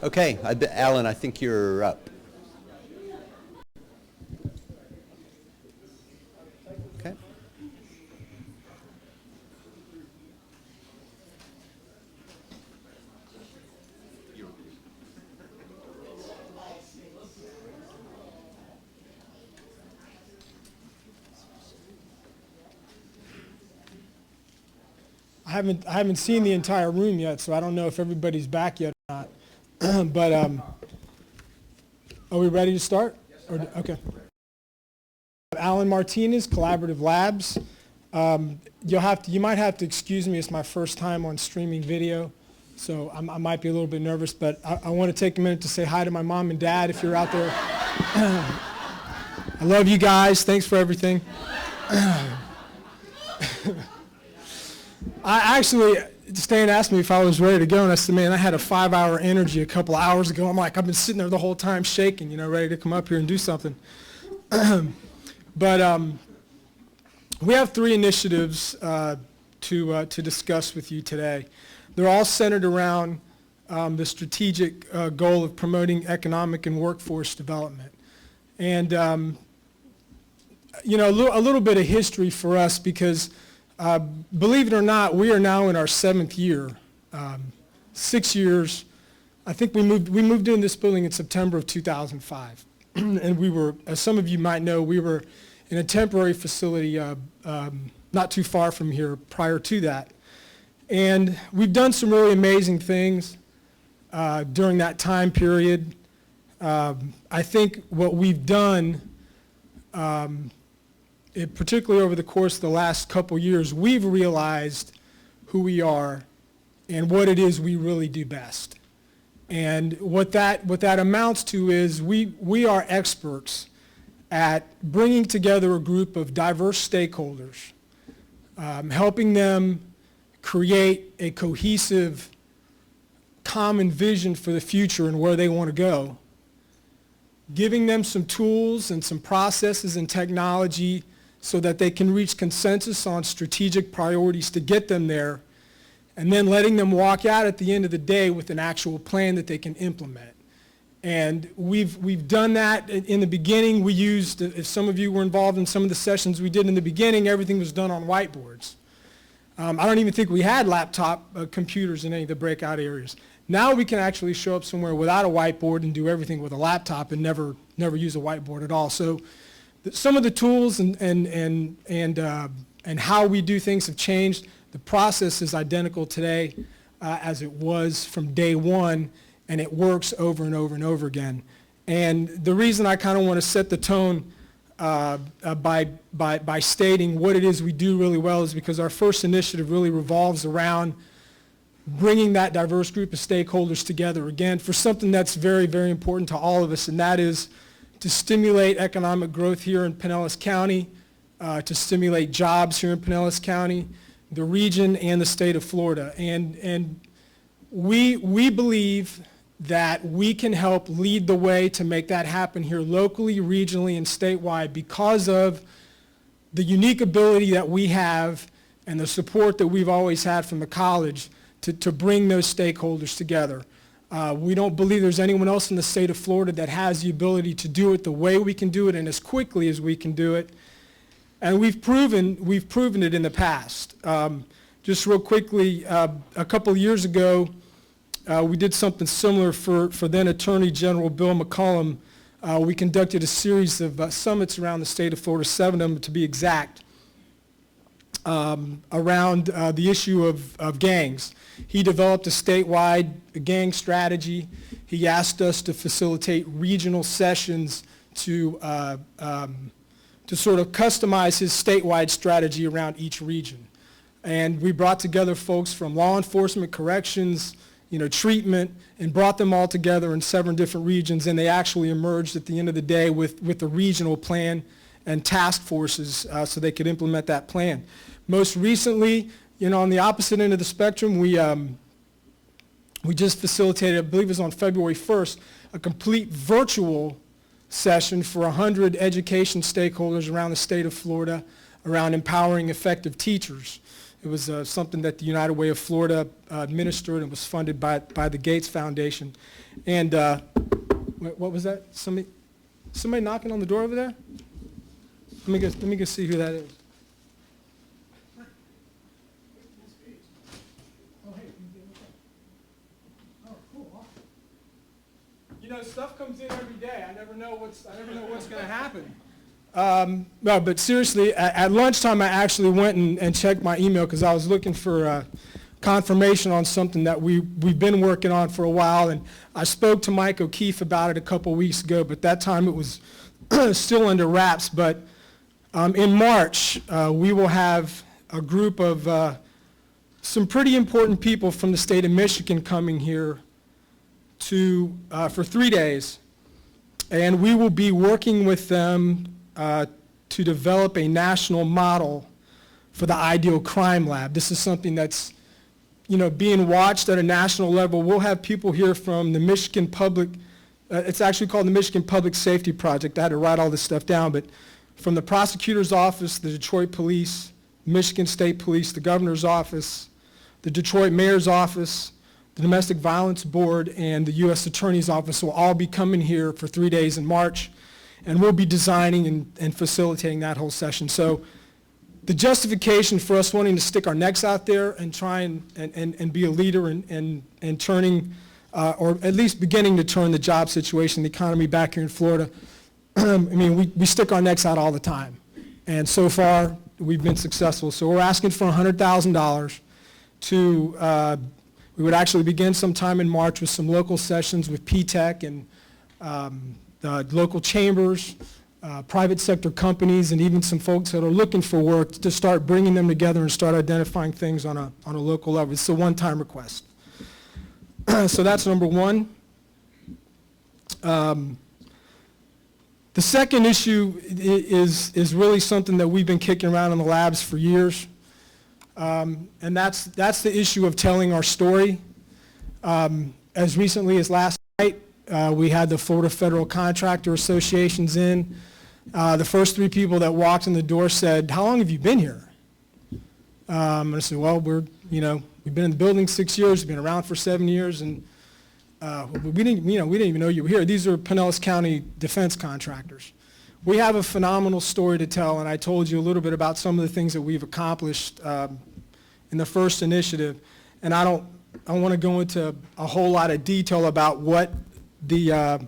Okay, Alan, I think you're up. Okay. I haven't seen the entire room yet, so I don't know if everybody's back yet or not. But are we ready to start? Okay. Alan Martinez, Collaborative Labs. You might have to excuse me. It's my first time on streaming video, so I might be a little bit nervous. But I want to take a minute to say hi to my mom and dad if you're out there. I love you guys. Thanks for everything. Stan asked me if I was ready to go, and I said, man, I had a 5-hour energy a couple hours ago. I'm like, I've been sitting there the whole time shaking, ready to come up here and do something. But we have 3 initiatives to discuss with you today. They're all centered around the strategic goal of promoting economic and workforce development. And, a little bit of history for us because believe it or not, we are now in our 7th year, 6 years. I think we moved in this building in September of 2005. And we were, as some of you might know, we were in a temporary facility not too far from here prior to that. And we've done some really amazing things during that time period. I think what we've done, particularly over the course of the last couple years, we've realized who we are and what it is we really do best. And what that amounts to is we are experts at bringing together a group of diverse stakeholders, helping them create a cohesive, common vision for the future and where they want to go, giving them some tools and some processes and technology so that they can reach consensus on strategic priorities to get them there, and then letting them walk out at the end of the day with an actual plan that they can implement. And we've done that in the beginning. We used, if some of you were involved in some of the sessions we did in the beginning, everything was done on whiteboards. I don't even think we had laptop computers in any of the breakout areas. Now we can actually show up somewhere without a whiteboard and do everything with a laptop and never use a whiteboard at all. So some of the tools and how we do things have changed. The process is identical today as it was from day one, and it works over and over and over again. And the reason I kind of want to set the tone by stating what it is we do really well is because our first initiative really revolves around bringing that diverse group of stakeholders together again for something that's very, very important to all of us, and that is to stimulate economic growth here in Pinellas County, to stimulate jobs here in Pinellas County, the region, and the state of Florida. And we believe that we can help lead the way to make that happen here locally, regionally, and statewide because of the unique ability that we have and the support that we've always had from the college to bring those stakeholders together. We don't believe there's anyone else in the state of Florida that has the ability to do it the way we can do it and as quickly as we can do it. And we've proven it in the past. Just real quickly, a couple of years ago, we did something similar for then Attorney General Bill McCollum. We conducted a series of summits around the state of Florida, 7 of them to be exact, around the issue of gangs. He developed a statewide gang strategy. He asked us to facilitate regional sessions to sort of customize his statewide strategy around each region. And we brought together folks from law enforcement, corrections, treatment, and brought them all together in 7 different regions, and they actually emerged at the end of the day with a regional plan and task forces so they could implement that plan. Most recently, on the opposite end of the spectrum, we just facilitated, I believe it was on February 1st, a complete virtual session for 100 education stakeholders around the state of Florida around empowering effective teachers. It was something that the United Way of Florida administered and was funded by the Gates Foundation. And what was that? Somebody knocking on the door over there? Let me go see who that is. You know, stuff comes in every day. I never know what's going to happen. No, but seriously, at lunchtime, I actually went and checked my email because I was looking for confirmation on something that we've been working on for a while. And I spoke to Mike O'Keefe about it a couple weeks ago, but that time it was still under wraps. But in March, we will have a group of some pretty important people from the state of Michigan coming here for 3 days. And we will be working with them to develop a national model for the ideal crime lab. This is something that's, being watched at a national level. We'll have people here from the Michigan Public, it's actually called the Michigan Public Safety Project. I had to write all this stuff down, but from the prosecutor's office, the Detroit Police, Michigan State Police, the governor's office, the Detroit mayor's office, the Domestic Violence Board, and the U.S. Attorney's Office will all be coming here for 3 days in March, and we'll be designing and facilitating that whole session. So the justification for us wanting to stick our necks out there and try and be a leader and turning, or at least beginning to turn the job situation, the economy back here in Florida, I mean, we stick our necks out all the time. And so far, we've been successful. So we're asking for $100,000 to, we would actually begin sometime in March with some local sessions with P-TECH and the local chambers, private sector companies, and even some folks that are looking for work to start bringing them together and start identifying things on a local level. It's a one-time request. So that's number one. The second issue is really something that we've been kicking around in the labs for years. And that's the issue of telling our story. As recently as last night, we had the Florida Federal Contractor Associations in. The first 3 people that walked in the door said, "How long have you been here?" And I said, "Well, we've been in the building 6 years, we've been around for 7 years, and we didn't even know you were here." These are Pinellas County defense contractors. We have a phenomenal story to tell, and I told you a little bit about some of the things that we've accomplished in the first initiative. And I want to go into a whole lot of detail about what the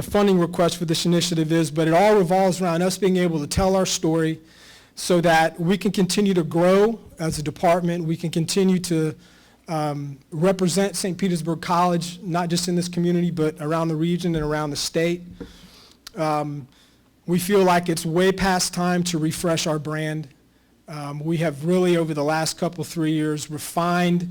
funding request for this initiative is, but it all revolves around us being able to tell our story so that we can continue to grow as a department. We can continue to represent St. Petersburg College, not just in this community, but around the region and around the state. We feel like it's way past time to refresh our brand. We have really, over the last 3 years, refined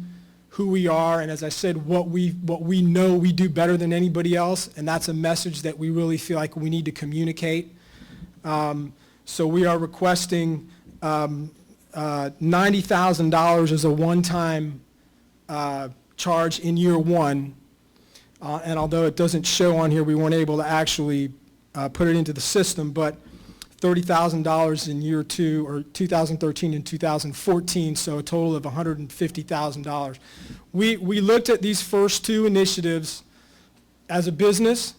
who we are, and as I said, what we know we do better than anybody else, and that's a message that we really feel like we need to communicate. So we are requesting $90,000 as a one-time charge in year one, and although it doesn't show on here, we weren't able to actually put it into the system, but $30,000 in year 2, or 2013 and 2014, so a total of $150,000. We looked at these first 2 initiatives as a business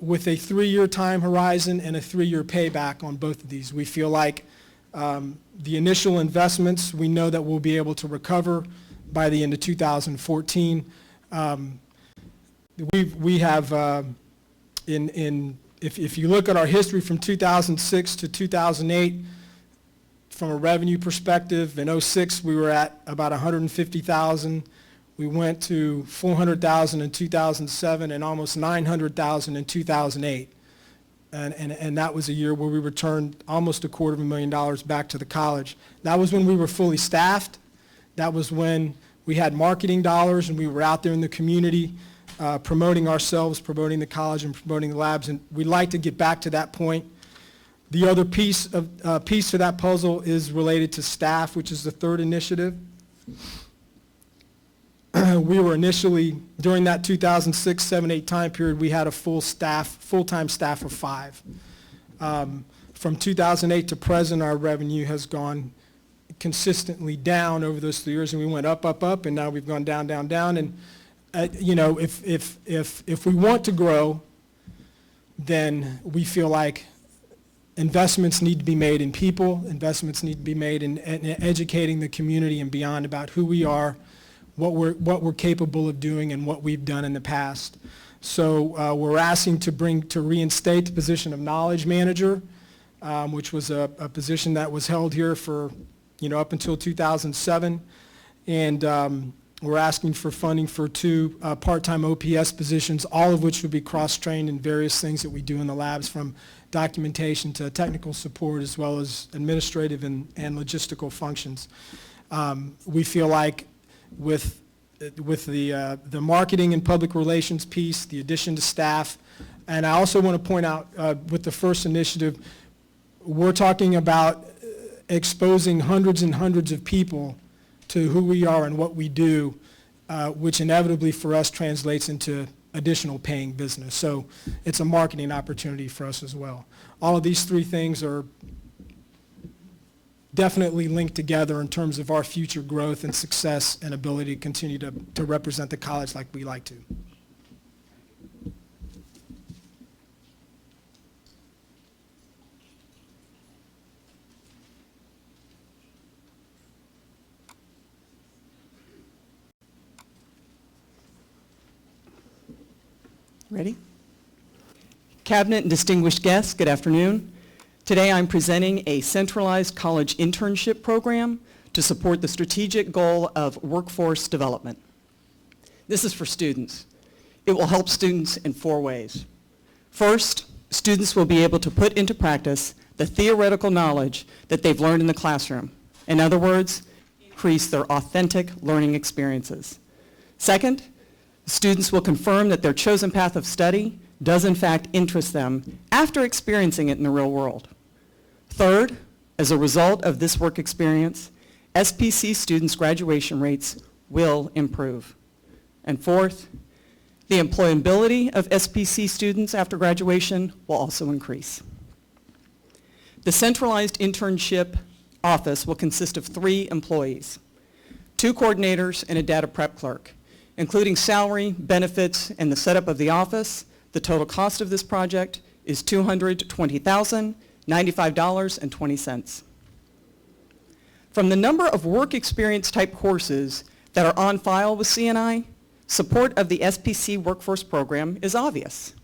with a 3-year time horizon and a 3-year payback on both of these. We feel like the initial investments, we know that we'll be able to recover by the end of 2014. We have if you look at our history from 2006 to 2008, from a revenue perspective, in 2006 we were at about $150,000. We went to $400,000 in 2007 and almost $900,000 in 2008. And that was a year where we returned almost $250,000 back to the college. That was when we were fully staffed. That was when we had marketing dollars and we were out there in the community promoting ourselves, promoting the college, and promoting the labs, and we'd like to get back to that point. The other piece to that puzzle is related to staff, which is the third initiative. We were initially, during that 2006, 7, 8 time period, we had a full-time staff of 5. From 2008 to present, our revenue has gone consistently down over those 3 years, and we went up, and now we've gone down, and if we want to grow, then we feel like investments need to be made in people, investments need to be made in educating the community and beyond about who we are, what we're capable of doing, and what we've done in the past. So we're asking to reinstate the position of knowledge manager, which was a position that was held here for, up until 2007. And we're asking for funding for 2 part-time OPS positions, all of which would be cross-trained in various things that we do in the labs, from documentation to technical support, as well as administrative and logistical functions. We feel like with the marketing and public relations piece, the addition to staff, and I also want to point out with the first initiative, we're talking about exposing hundreds and hundreds of people to who we are and what we do, which inevitably for us translates into additional paying business. So it's a marketing opportunity for us as well. All of these 3 things are definitely linked together in terms of our future growth and success and ability to continue to represent the college like we like to. Ready? Cabinet and distinguished guests, good afternoon. Today I'm presenting a centralized college internship program to support the strategic goal of workforce development. This is for students. It will help students in 4 ways. First, students will be able to put into practice the theoretical knowledge that they've learned in the classroom. In other words, increase their authentic learning experiences. Second, students will confirm that their chosen path of study does in fact interest them after experiencing it in the real world. Third, as a result of this work experience, SPC students' graduation rates will improve. And fourth, the employability of SPC students after graduation will also increase. The centralized internship office will consist of 3 employees, 2 coordinators and a data prep clerk. Including salary, benefits, and the setup of the office, the total cost of this project is $220,095.20. From the number of work experience type courses that are on file with CNI, support of the SPC workforce program is obvious.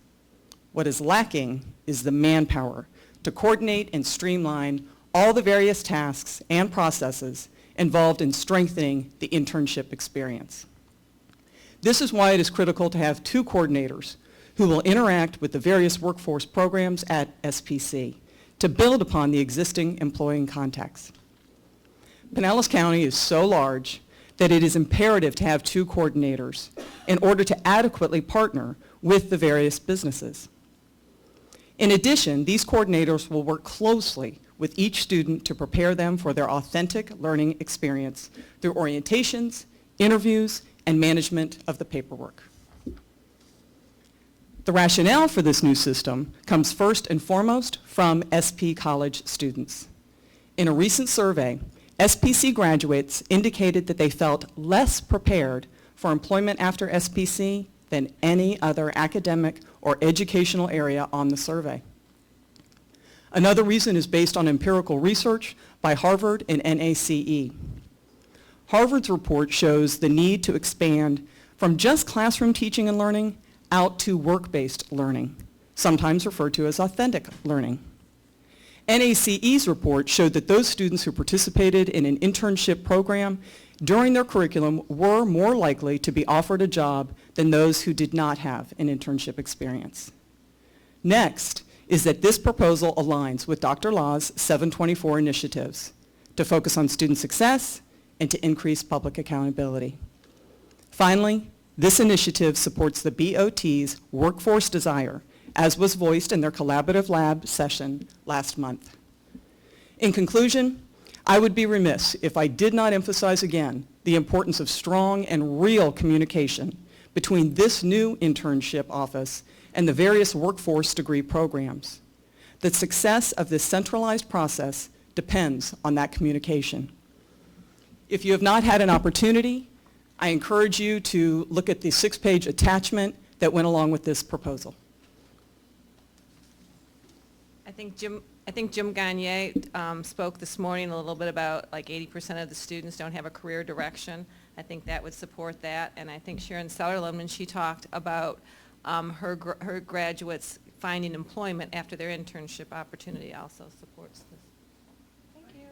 What is lacking is the manpower to coordinate and streamline all the various tasks and processes involved in strengthening the internship experience. This is why it is critical to have 2 coordinators who will interact with the various workforce programs at SPC to build upon the existing employee contacts. Pinellas County is so large that it is imperative to have 2 coordinators in order to adequately partner with the various businesses. In addition, these coordinators will work closely with each student to prepare them for their authentic learning experience through orientations, interviews, and management of the paperwork. The rationale for this new system comes first and foremost from SP College students. In a recent survey, SPC graduates indicated that they felt less prepared for employment after SPC than any other academic or educational area on the survey. Another reason is based on empirical research by Harvard and NACE. Harvard's report shows the need to expand from just classroom teaching and learning out to work-based learning, sometimes referred to as authentic learning. NACE's report showed that those students who participated in an internship program during their curriculum were more likely to be offered a job than those who did not have an internship experience. Next is that this proposal aligns with Dr. Law's 724 initiatives to focus on student success and to increase public accountability. Finally, this initiative supports the BOT's workforce desire, as was voiced in their collaborative lab session last month. In conclusion, I would be remiss if I did not emphasize again the importance of strong and real communication between this new internship office and the various workforce degree programs. The success of this centralized process depends on that communication. If you have not had an opportunity, I encourage you to look at the 6-page attachment that went along with this proposal. I think Jim Gagne spoke this morning a little bit about like 80% of the students don't have a career direction. I think that would support that. And I think Sharon Sellerlund, when she talked about her graduates finding employment after their internship opportunity, also supports this. Thank you.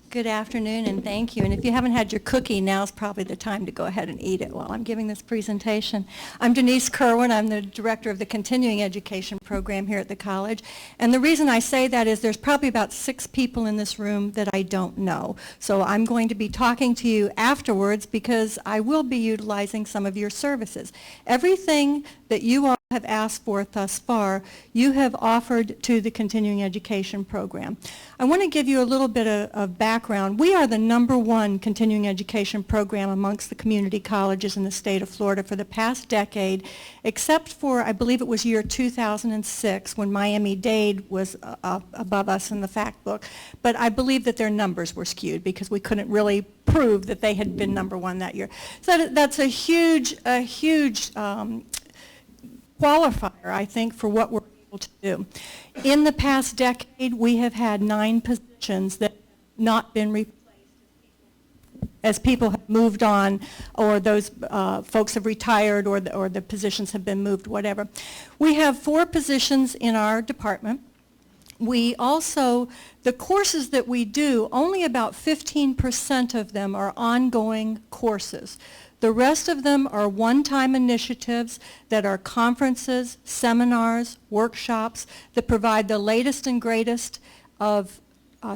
Good afternoon, and thank you. And if you haven't had your cookie, now's probably the time to go ahead and eat it while I'm giving this presentation. I'm Denise Kerwin. I'm the director of the continuing education program here at the college. And the reason I say that is there's probably about 6 people in this room that I don't know. So I'm going to be talking to you afterwards because I will be utilizing some of your services. Everything that you all have asked for thus far, you have offered to the continuing education program. I want to give you a little bit of background. We are the #1 continuing education program amongst the community colleges in the state of Florida for the past decade, except for, I believe it was year 2006 when Miami-Dade was above us in the fact book. But I believe that their numbers were skewed because we couldn't really prove that they had been #1 that year. So that's a huge qualifier, I think, for what we're able to do. In the past decade, we have had 9 positions that have not been replaced as people have moved on, or those folks have retired, or the positions have been moved, whatever. We have 4 positions in our department. We also, the courses that we do, only about 15% of them are ongoing courses. The rest of them are one-time initiatives that are conferences, seminars, workshops that provide the latest and greatest of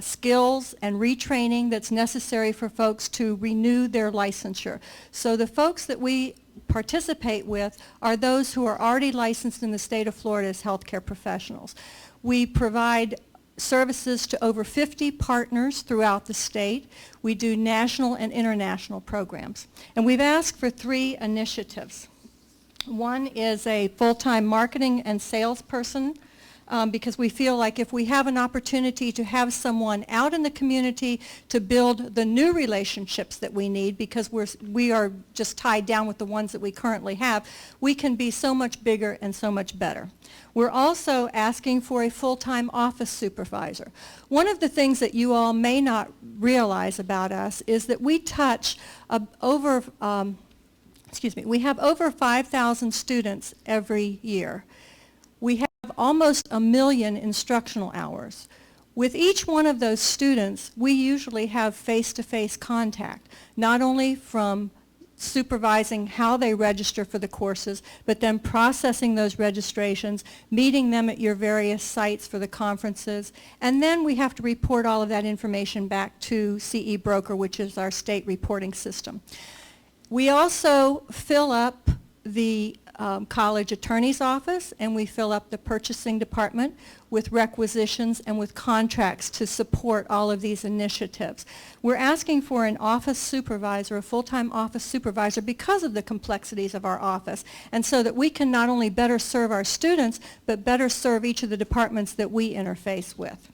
skills and retraining that's necessary for folks to renew their licensure. So the folks that we participate with are those who are already licensed in the state of Florida as healthcare professionals. We provide services to over 50 partners throughout the state. We do national and international programs. And we've asked for 3 initiatives. One is a full-time marketing and salesperson, because we feel like if we have an opportunity to have someone out in the community to build the new relationships that we need, because we are just tied down with the ones that we currently have, we can be so much bigger and so much better. We're also asking for a full-time office supervisor. One of the things that you all may not realize about us is that we touch we have over 5,000 students every year. We have almost 1 million instructional hours. With each one of those students, we usually have face-to-face contact, not only from supervising how they register for the courses, but then processing those registrations, meeting them at your various sites for the conferences, and then we have to report all of that information back to CE Broker, which is our state reporting system. We also fill up the college attorney's office, and we fill up the purchasing department with requisitions and with contracts to support all of these initiatives. We're asking for an office supervisor, a full-time office supervisor, because of the complexities of our office, and so that we can not only better serve our students, but better serve each of the departments that we interface with.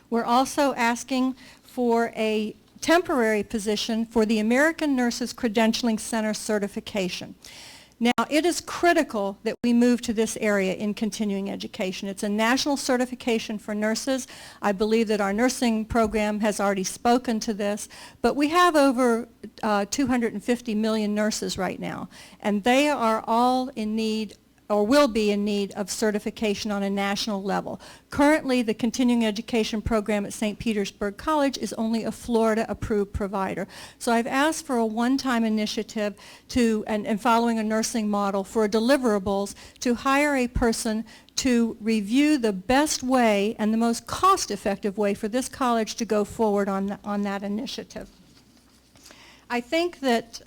We're also asking for a temporary position for the American Nurses Credentialing Center certification. Now, it is critical that we move to this area in continuing education. It's a national certification for nurses. I believe that our nursing program has already spoken to this, but we have over 250 million nurses right now, and they are all in need, or will be in need, of certification on a national level. Currently, the continuing education program at St. Petersburg College is only a Florida-approved provider. So I've asked for a one-time initiative to, and following a nursing model for deliverables, to hire a person to review the best way and the most cost-effective way for this college to go forward on that initiative. I think that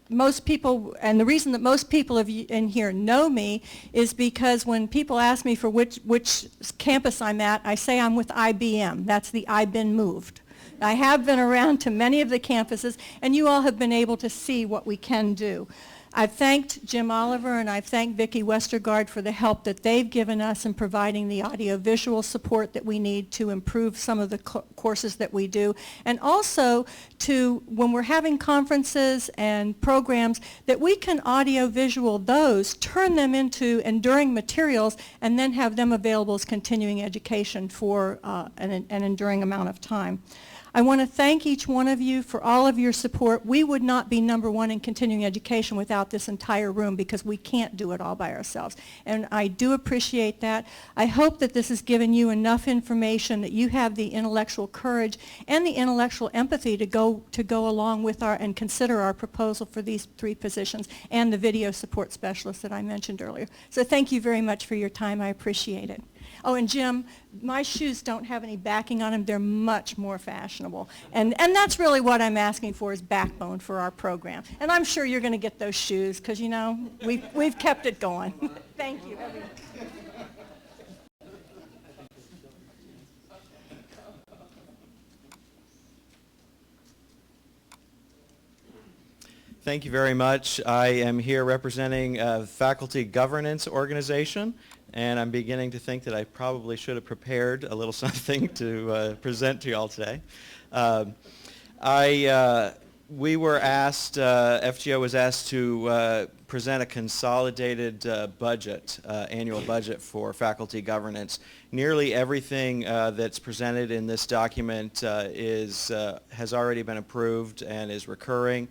most people, and the reason that most people in here know me is because when people ask me for which campus I'm at, I say I'm with IBM. That's the I've been moved. I have been around to many of the campuses, and you all have been able to see what we can do. I've thanked Jim Oliver and I've thanked Vicki Westergaard for the help that they've given us in providing the audiovisual support that we need to improve some of the courses that we do, and also to, when we're having conferences and programs, that we can audiovisual those, turn them into enduring materials, and then have them available as continuing education for an enduring amount of time. I want to thank each one of you for all of your support. We would not be #1 in continuing education without this entire room, because we can't do it all by ourselves. And I do appreciate that. I hope that this has given you enough information that you have the intellectual courage and the intellectual empathy to go along with and consider our proposal for these 3 positions and the video support specialist that I mentioned earlier. So thank you very much for your time. I appreciate it. Oh, and Jim, my shoes don't have any backing on them. They're much more fashionable. And that's really what I'm asking for, is backbone for our program. And I'm sure you're going to get those shoes, because, you know, we've kept it going. Thank you, everyone. Thank you very much. I am here representing a faculty governance organization, and I'm beginning to think that I probably should have prepared a little something to present to you all today. We were asked, FGO was asked to present a consolidated budget, annual budget for faculty governance. Nearly everything that's presented in this document has already been approved and is recurring.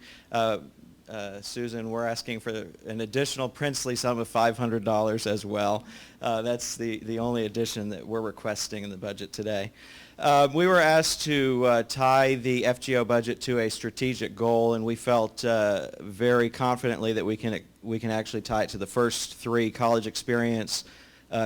Susan, we're asking for an additional princely sum of $500 as well. That's the only addition that we're requesting in the budget today. We were asked to tie the FGO budget to a strategic goal, and we felt very confidently that we can actually tie it to the first 3: college experience,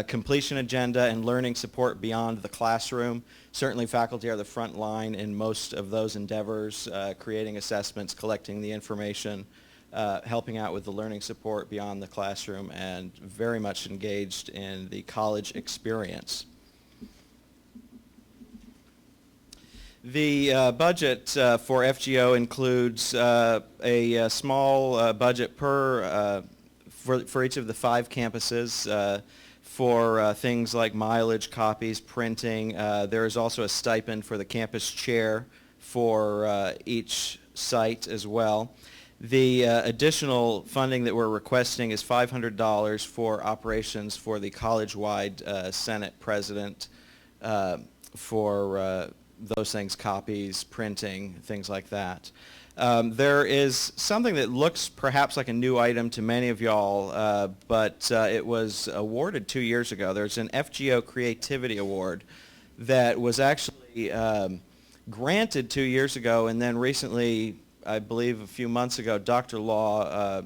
completion agenda, and learning support beyond the classroom. Certainly faculty are the front line in most of those endeavors, creating assessments, collecting the information, helping out with the learning support beyond the classroom, and very much engaged in the college experience. The budget for FGO includes a small budget for each of the 5 campuses for things like mileage, copies, printing. There is also a stipend for the campus chair for each site as well. The additional funding that we're requesting is $500 for operations for the college-wide Senate president for those things, copies, printing, things like that. There is something that looks perhaps like a new item to many of y'all, but it was awarded 2 years ago. There's an FGO Creativity Award that was actually granted 2 years ago, and then recently, I believe a few months ago, Dr. Law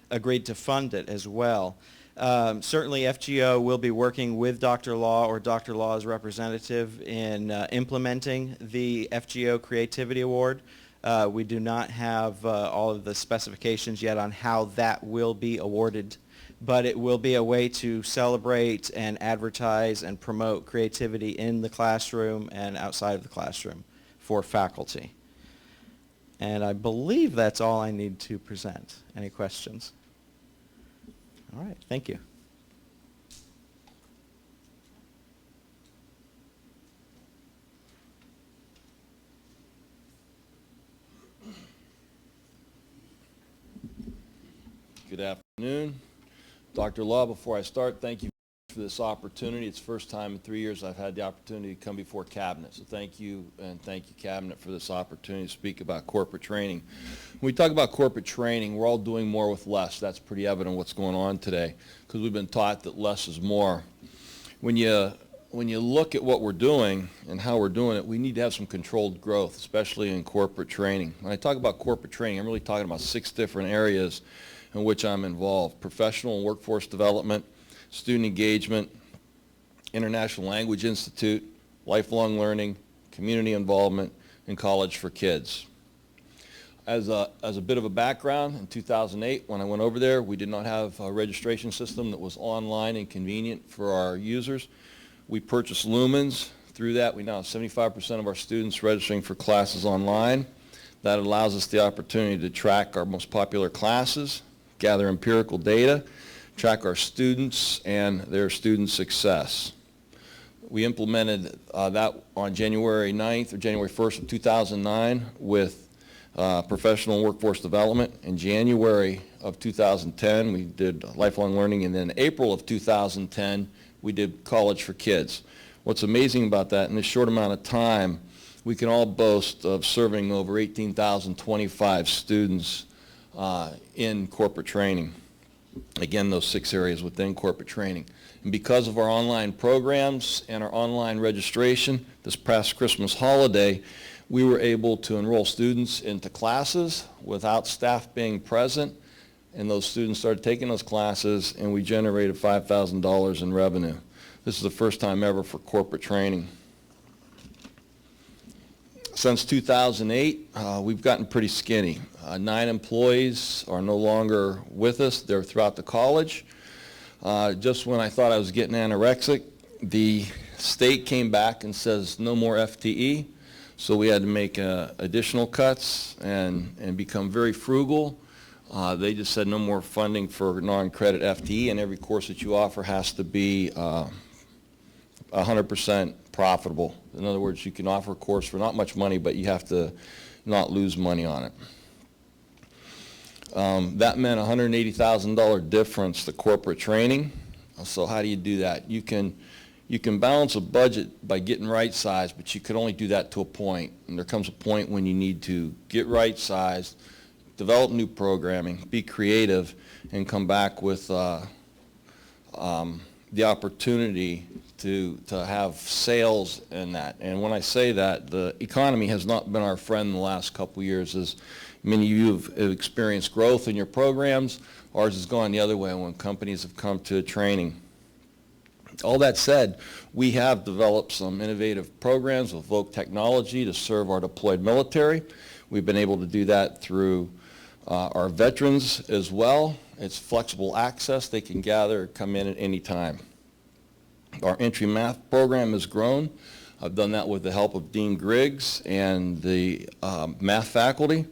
agreed to fund it as well. Certainly FGO will be working with Dr. Law or Dr. Law's representative in implementing the FGO Creativity Award. We do not have all of the specifications yet on how that will be awarded, but it will be a way to celebrate and advertise and promote creativity in the classroom and outside of the classroom for faculty. And I believe that's all I need to present. Any questions? All right, thank you. Good afternoon. Dr. Law, before I start, thank you for this opportunity. It's the first time in 3 years I've had the opportunity to come before Cabinet. So thank you, and thank you, Cabinet, for this opportunity to speak about corporate training. When we talk about corporate training, we're all doing more with less. That's pretty evident what's going on today, because we've been taught that less is more. When you look at what we're doing and how we're doing it, we need to have some controlled growth, especially in corporate training. When I talk about corporate training, I'm really talking about 6 different areas in which I'm involved: professional and workforce development, student engagement, International Language Institute, lifelong learning, community involvement, and college for kids. As a bit of a background, in 2008, when I went over there, we did not have a registration system that was online and convenient for our users. We purchased lumens Through that, we now have 75% of our students registering for classes online. That allows us the opportunity to track our most popular classes, gather empirical data, track our students and their student success. We implemented that on January 9th or January 1st of 2009 with professional workforce development. In January of 2010, we did lifelong learning, and then April of 2010, we did college for kids. What's amazing about that, in this short amount of time, we can all boast of serving over 18,025 students in corporate training. Again, those 6 areas within corporate training. And because of our online programs and our online registration, this past Christmas holiday, we were able to enroll students into classes without staff being present, and those students started taking those classes, and we generated $5,000 in revenue. This is the first time ever for corporate training. Since 2008, we've gotten pretty skinny. 9 employees are no longer with us. They're throughout the college. Just when I thought I was getting anorexic, the state came back and says no more FTE. So we had to make additional cuts and become very frugal. They just said no more funding for non-credit FTE, and every course that you offer has to be 100% profitable. In other words, you can offer a course for not much money, but you have to not lose money on it. That meant a $180,000 difference to corporate training. So how do you do that? You can balance a budget by getting right-sized, but you can only do that to a point. And there comes a point when you need to get right-sized, develop new programming, be creative, and come back with the opportunity to have sales in that. And when I say that, the economy has not been our friend in the last couple of years. As many of you have experienced growth in your programs, ours has gone the other way when companies have come to training. All that said, we have developed some innovative programs with Voc technology to serve our deployed military. We've been able to do that through our veterans as well. It's flexible access. They can gather, come in at any time. Our entry math program has grown. I've done that with the help of Dean Griggs and the math faculty.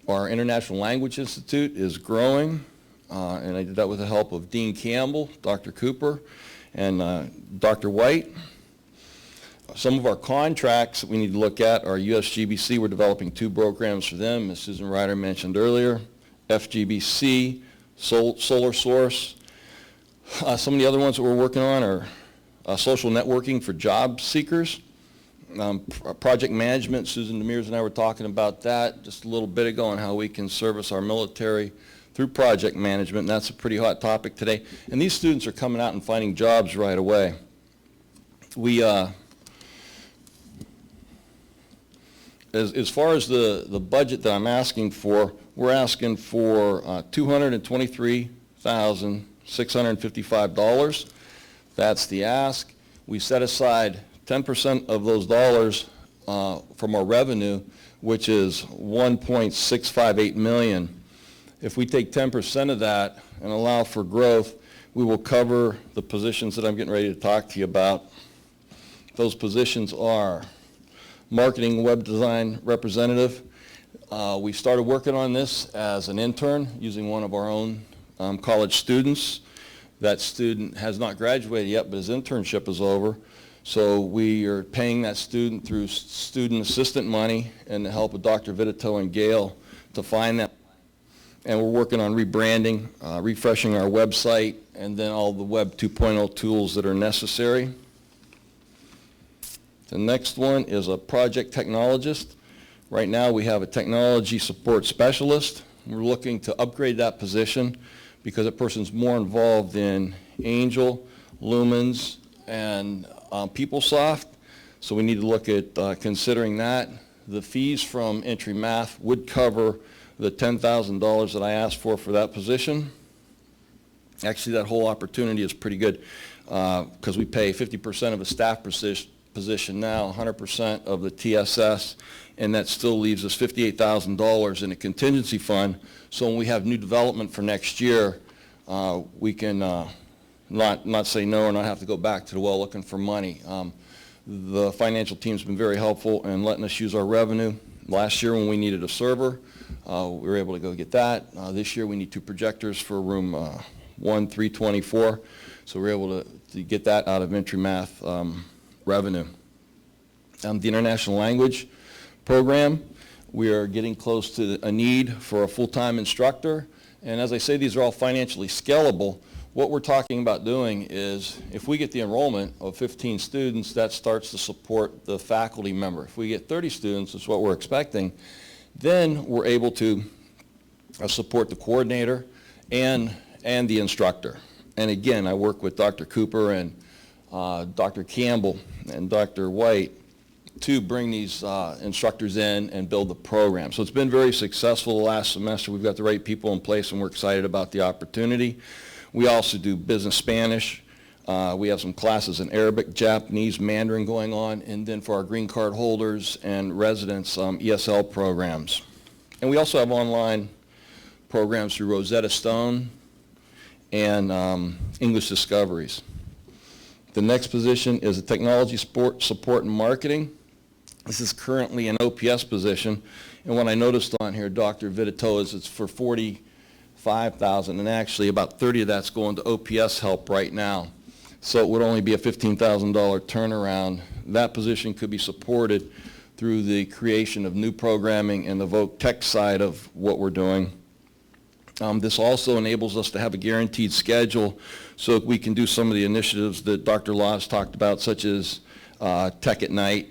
Our International Language Institute is growing, and I did that with the help of Dean Campbell, Dr. Cooper, and Dr. White. Some of our contracts that we need to look at are USGBC. We're developing 2 programs for them, as Susan Ryder mentioned earlier. FGBC, Solar Source. Some of the other ones that we're working on are social networking for job seekers. Project management, Susan Demers and I were talking about that just a little bit ago, on how we can service our military through project management, and that's a pretty hot topic today. And these students are coming out and finding jobs right away. We, as far as the budget that I'm asking for, we're asking for $223,655. That's the ask. We set aside 10% of those dollars from our revenue, which is $1.658 million. If we take 10% of that and allow for growth, we will cover the positions that I'm getting ready to talk to you about. Those positions are marketing web design representative. We started working on this as an intern using one of our own college students. That student has not graduated yet, but his internship is over. So we are paying that student through student assistant money and the help of Dr. Vitito and Gail to find that. And we're working on rebranding, refreshing our website, and then all the Web 2.0 tools that are necessary. The next one is a project technologist. Right now we have a technology support specialist. We're looking to upgrade that position because that person's more involved in Angel, Lumens, and PeopleSoft. So we need to look at considering that. The fees from entry math would cover the $10,000 that I asked for that position. Actually, that whole opportunity is pretty good because we pay 50% of a staff position now, 100% of the TSS, and that still leaves us $58,000 in a contingency fund. So when we have new development for next year, we can not say no or not have to go back to the well looking for money. The financial team's been very helpful in letting us use our revenue. Last year when we needed a server, we were able to go get that. This year we need 2 projectors for room 1324, so we're able to get that out of entry math revenue. The international language program, we are getting close to a need for a full-time instructor, and as I say, these are all financially scalable. What we're talking about doing is, if we get the enrollment of 15 students, that starts to support the faculty member. If we get 30 students, that's what we're expecting, then we're able to support the coordinator and the instructor. And again, I work with Dr. Cooper and Dr. Campbell and Dr. White to bring these instructors in and build the program. So it's been very successful the last semester. We've got the right people in place, and we're excited about the opportunity. We also do business Spanish. We have some classes in Arabic, Japanese, Mandarin going on, and then for our green card holders and residents, ESL programs. And we also have online programs through Rosetta Stone and English Discoveries. The next position is a technology support and marketing. This is currently an OPS position, and what I noticed on here, Dr. Vitito, is it's for $45,000, and actually about 30 of that's going to OPS help right now. So it would only be a $15,000 turnaround. That position could be supported through the creation of new programming and the Voc Tech side of what we're doing. This also enables us to have a guaranteed schedule so we can do some of the initiatives that Dr. Laws talked about, such as Tech at Night.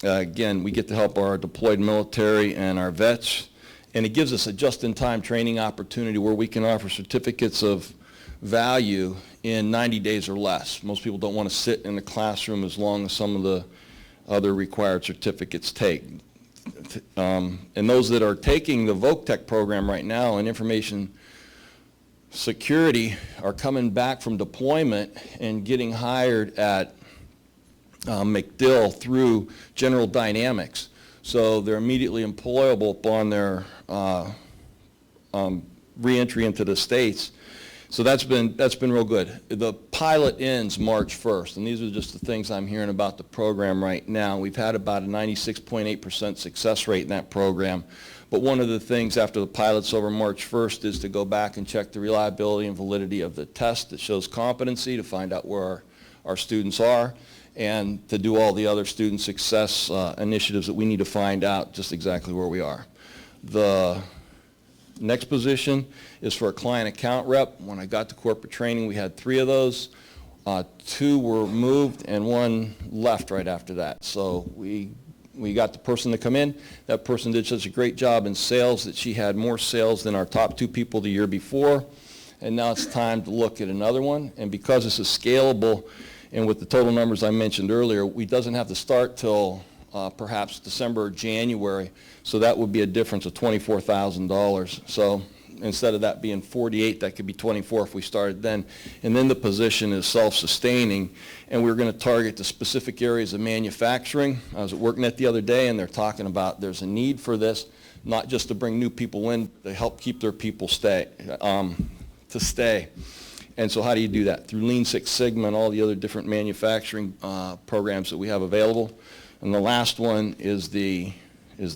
Again, we get to help our deployed military and our vets, and it gives us a just-in-time training opportunity where we can offer certificates of value in 90 days or less. Most people don't want to sit in the classroom as long as some of the other required certificates take. And those that are taking the Voc Tech program right now in information security are coming back from deployment and getting hired at MacDill through General Dynamics. So they're immediately employable upon their re-entry into the States. So that's been real good. The pilot ends March 1st, and these are just the things I'm hearing about the program right now. We've had about a 96.8% success rate in that program. But one of the things after the pilot's over March 1st is to go back and check the reliability and validity of the test that shows competency, to find out where our students are, and to do all the other student success initiatives that we need to find out just exactly where we are. The next position is for a client account rep. When I got to corporate training, we had 3 of those. 2 were moved and 1 left right after that. So we got the person to come in. That person did such a great job in sales that she had more sales than our top 2 people the year before. And now it's time to look at another one. And because this is scalable, and with the total numbers I mentioned earlier, we doesn't have to start till perhaps December or January. So that would be a difference of $24,000. So instead of that being 48, that could be 24 if we started then. And then the position is self-sustaining, and we're going to target the specific areas of manufacturing. I was at WorkNet the other day, and they're talking about there's a need for this, not just to bring new people in, to help keep their people stay. And so how do you do that? Through Lean Six Sigma and all the other different manufacturing programs that we have available. And the last one is the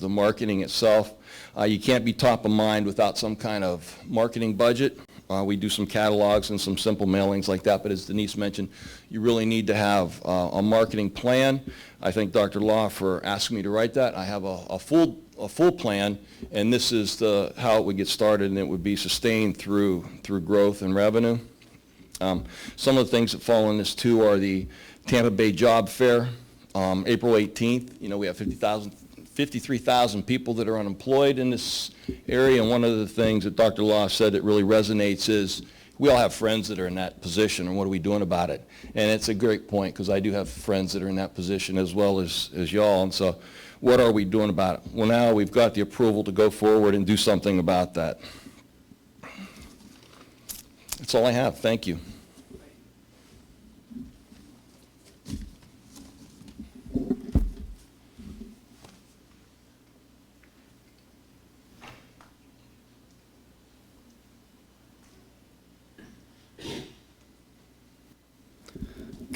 marketing itself. You can't be top of mind without some kind of marketing budget. We do some catalogs and some simple mailings like that, but as Denise mentioned, you really need to have a marketing plan. I thank Dr. Law for asking me to write that. I have a full plan, and this is how it would get started, and it would be sustained through growth and revenue. Some of the things that fall in this too are the Tampa Bay Job Fair, April 18th. You know, we have 53,000 people that are unemployed in this area, and one of the things that Dr. Law said that really resonates is we all have friends that are in that position, and what are we doing about it? And it's a great point, because I do have friends that are in that position as well as y'all, and so what are we doing about it? Well, now we've got the approval to go forward and do something about that. That's all I have. Thank you.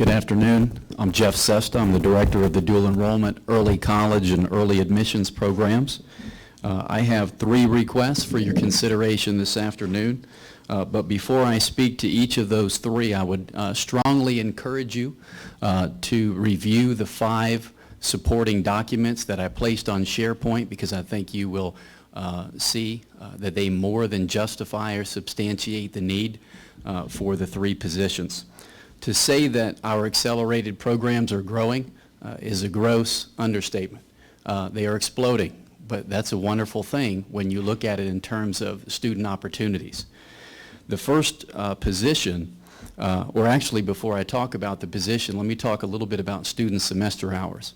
Good afternoon. I'm Jeff Sesta. I'm the director of the Dual Enrollment Early College and Early Admissions Programs. I have 3 requests for your consideration this afternoon. But before I speak to each of those 3, I would strongly encourage you to review the 5 supporting documents that I placed on SharePoint, because I think you will see that they more than justify or substantiate the need for the 3 positions. To say that our accelerated programs are growing is a gross understatement. They are exploding, but that's a wonderful thing when you look at it in terms of student opportunities. The first position, or actually before I talk about the position, let me talk a little bit about student semester hours.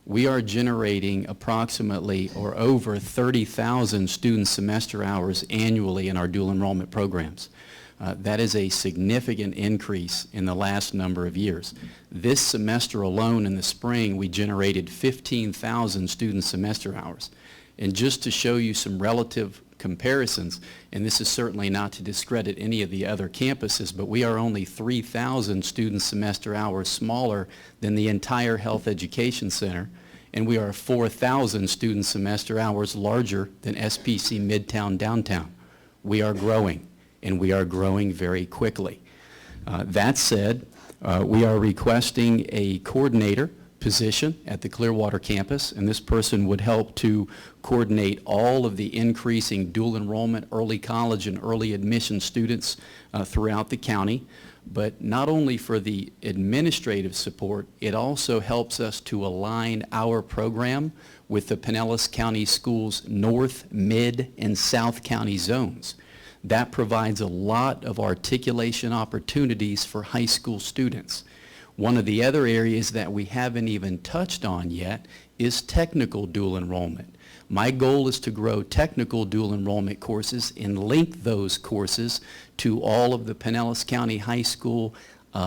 We are generating approximately or over 30,000 student semester hours annually in our dual enrollment programs. That is a significant increase in the last number of years. This semester alone in the spring, we generated 15,000 student semester hours. And just to show you some relative comparisons, and this is certainly not to discredit any of the other campuses, but we are only 3,000 student semester hours smaller than the entire Health Education Center, and we are 4,000 student semester hours larger than SPC Midtown Downtown. We are growing, and we are growing very quickly. That said, we are requesting a coordinator position at the Clearwater campus, and this person would help to coordinate all of the increasing dual enrollment, early college, and early admission students throughout the county. But not only for the administrative support, it also helps us to align our program with the Pinellas County Schools North, Mid, and South County zones. That provides a lot of articulation opportunities for high school students. One of the other areas that we haven't even touched on yet is technical dual enrollment. My goal is to grow technical dual enrollment courses and link those courses to all of the Pinellas County High School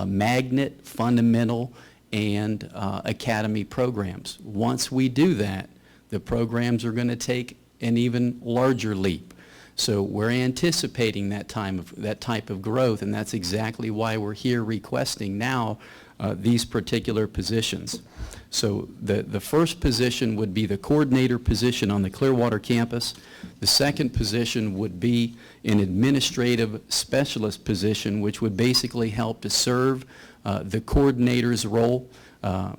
magnet, fundamental, and academy programs. Once we do that, the programs are going to take an even larger leap. So we're anticipating that type of growth, and that's exactly why we're here requesting now these particular positions. So the first position would be the coordinator position on the Clearwater campus. The second position would be an administrative specialist position, which would basically help to serve the coordinator's role.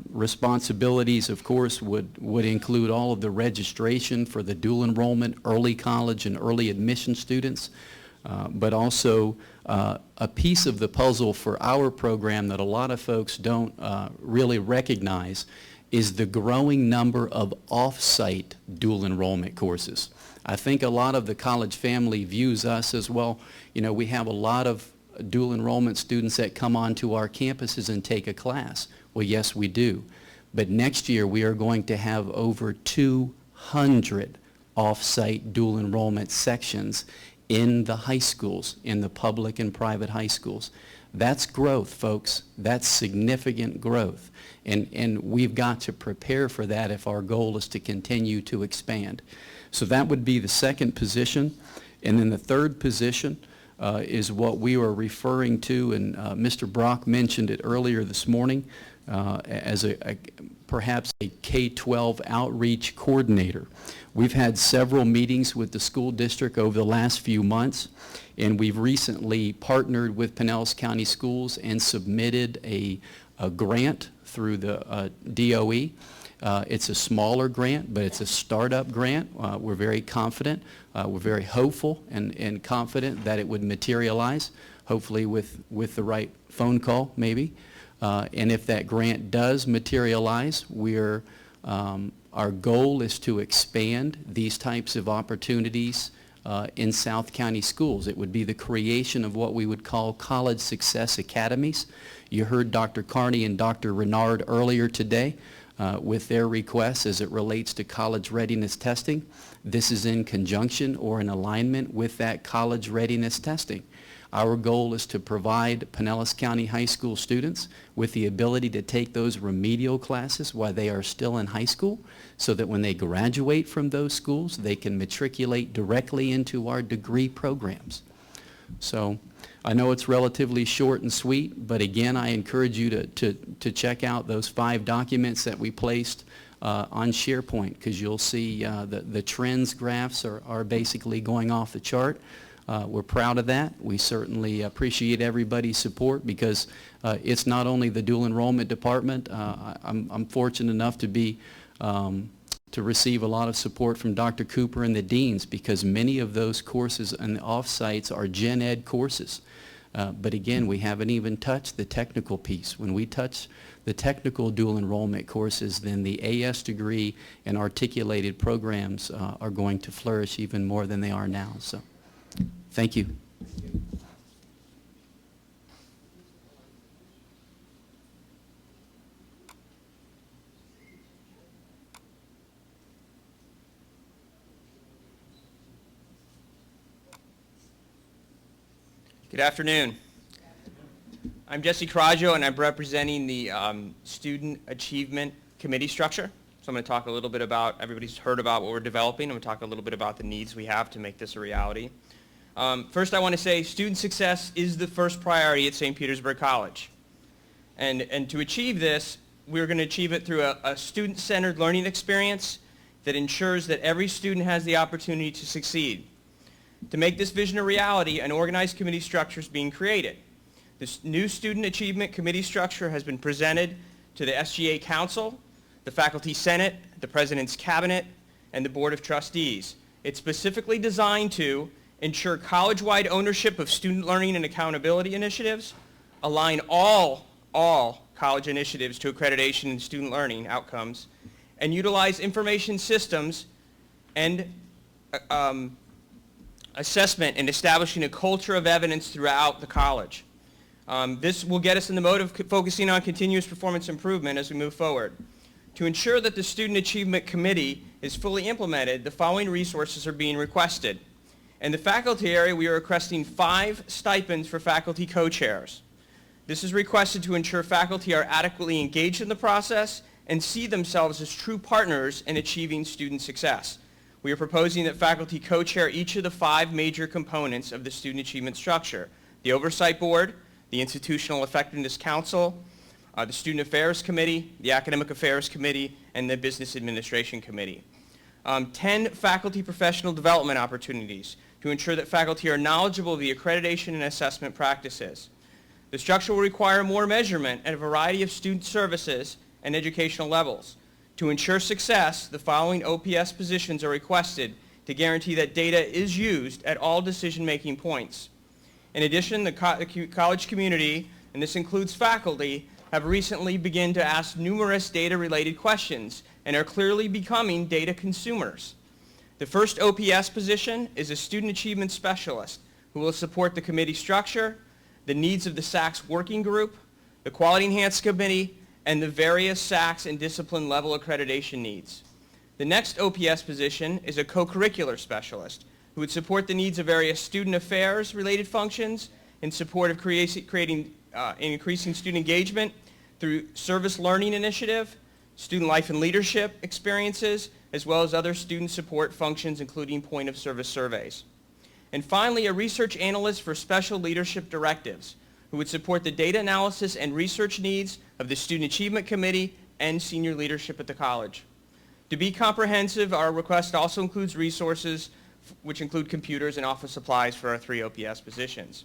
Responsibilities, of course, would include all of the registration for the dual enrollment, early college, and early admission students, but also a piece of the puzzle for our program that a lot of folks don't really recognize is the growing number of off-site dual enrollment courses. I think a lot of the college family views us as, well, you know, we have a lot of dual enrollment students that come onto our campuses and take a class. Well, yes, we do. But next year, we are going to have over 200 off-site dual enrollment sections in the high schools, in the public and private high schools. That's growth, folks. That's significant growth. And we've got to prepare for that if our goal is to continue to expand. So that would be the second position. And then the third position is what we were referring to, and Mr. Brock mentioned it earlier this morning, as perhaps a K12 Outreach coordinator. We've had several meetings with the school district over the last few months, and we've recently partnered with Pinellas County Schools and submitted a grant through the DOE. It's a smaller grant, but it's a startup grant. We're very confident. We're very hopeful and confident that it would materialize, hopefully with the right phone call, maybe. And if that grant does materialize, our goal is to expand these types of opportunities in South County schools. It would be the creation of what we would call college success academies. You heard Dr. Carney and Dr. Renard earlier today with their requests as it relates to college readiness testing. This is in conjunction or in alignment with that college readiness testing. Our goal is to provide Pinellas County high school students with the ability to take those remedial classes while they are still in high school, so that when they graduate from those schools, they can matriculate directly into our degree programs. So I know it's relatively short and sweet, but again, I encourage you to check out those 5 documents that we placed on SharePoint, because you'll see the trends graphs are basically going off the chart. We're proud of that. We certainly appreciate everybody's support, because it's not only the dual enrollment department. I'm fortunate enough to be to receive a lot of support from Dr. Cooper and the deans, because many of those courses and the off-sites are gen ed courses. But again, we haven't even touched the technical piece. When we touch the technical dual enrollment courses, then the AS degree and articulated programs are going to flourish even more than they are now. So, thank you. Good afternoon. I'm Jesse Caraggio, and I'm representing the Student Achievement Committee structure. So I'm going to talk a little bit about, everybody's heard about what we're developing. I'm going to talk a little bit about the needs we have to make this a reality. First, I want to say student success is the first priority at St. Petersburg College. And to achieve this, we're going to achieve it through a student-centered learning experience that ensures that every student has the opportunity to succeed. To make this vision a reality, an organized committee structure is being created. This new Student Achievement Committee structure has been presented to the SGA Council, the Faculty Senate, the President's Cabinet, and the Board of Trustees. It's specifically designed to ensure college-wide ownership of student learning and accountability initiatives, align all college initiatives to accreditation and student learning outcomes, and utilize information systems and assessment in establishing a culture of evidence throughout the college. This will get us in the mode of focusing on continuous performance improvement as we move forward. To ensure that the Student Achievement Committee is fully implemented, the following resources are being requested. In the faculty area, we are requesting 5 stipends for faculty co-chairs. This is requested to ensure faculty are adequately engaged in the process and see themselves as true partners in achieving student success. We are proposing that faculty co-chair each of the 5 major components of the Student Achievement structure: the Oversight Board, the Institutional Effectiveness Council, the Student Affairs Committee, the Academic Affairs Committee, and the Business Administration Committee. 10 faculty professional development opportunities to ensure that faculty are knowledgeable of the accreditation and assessment practices. The structure will require more measurement at a variety of student services and educational levels. To ensure success, the following OPS positions are requested to guarantee that data is used at all decision-making points. In addition, the college community, and this includes faculty, have recently begun to ask numerous data-related questions and are clearly becoming data consumers. The first OPS position is a Student Achievement Specialist who will support the committee structure, the needs of the SACS Working Group, the Quality Enhanced Committee, and the various SACS and discipline level accreditation needs. The next OPS position is a co-curricular specialist who would support the needs of various student affairs related functions in support of creating increasing student engagement through service learning initiative, student life and leadership experiences, as well as other student support functions including point of service surveys. And finally, a research analyst for special leadership directives who would support the data analysis and research needs of the Student Achievement Committee and senior leadership at the college. To be comprehensive, our request also includes resources which include computers and office supplies for our 3 OPS positions.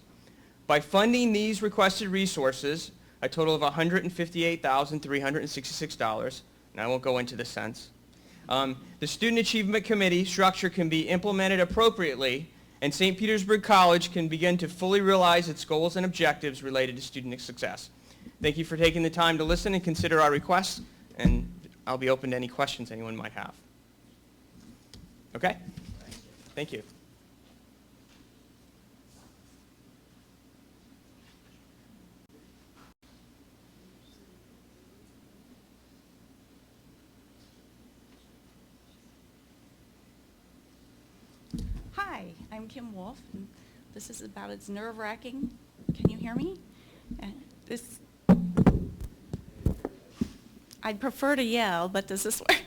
By funding these requested resources, a total of $158,366, and I won't go into the cents, the Student Achievement Committee structure can be implemented appropriately, and St. Petersburg College can begin to fully realize its goals and objectives related to student success. Thank you for taking the time to listen and consider our requests, and I'll be open to any questions anyone might have. Okay? Thank you. Hi, I'm Kim Wolf, and this is about as nerve-wracking. Can you hear me? I'd prefer to yell, but does this work?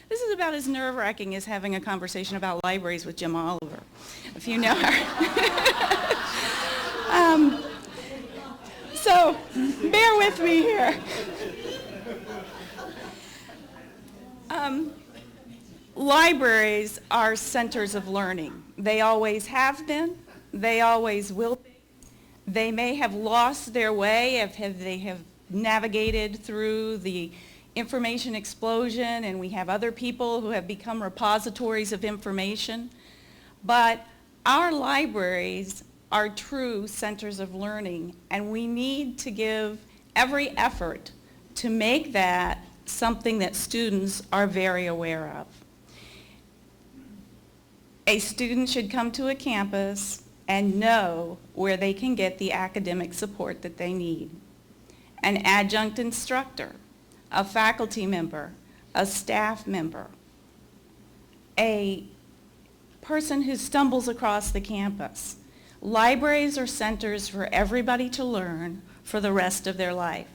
This is about as nerve-wracking as having a conversation about libraries with Jim Oliver, if you know her. Bear with me here. Libraries are centers of learning. They always have been. They always will be. They may have lost their way if they have navigated through the information explosion, and we have other people who have become repositories of information. But our libraries are true centers of learning, and we need to give every effort to make that something that students are very aware of. A student should come to a campus and know where they can get the academic support that they need. An adjunct instructor, a faculty member, a staff member, a person who stumbles across the campus. Libraries are centers for everybody to learn for the rest of their life.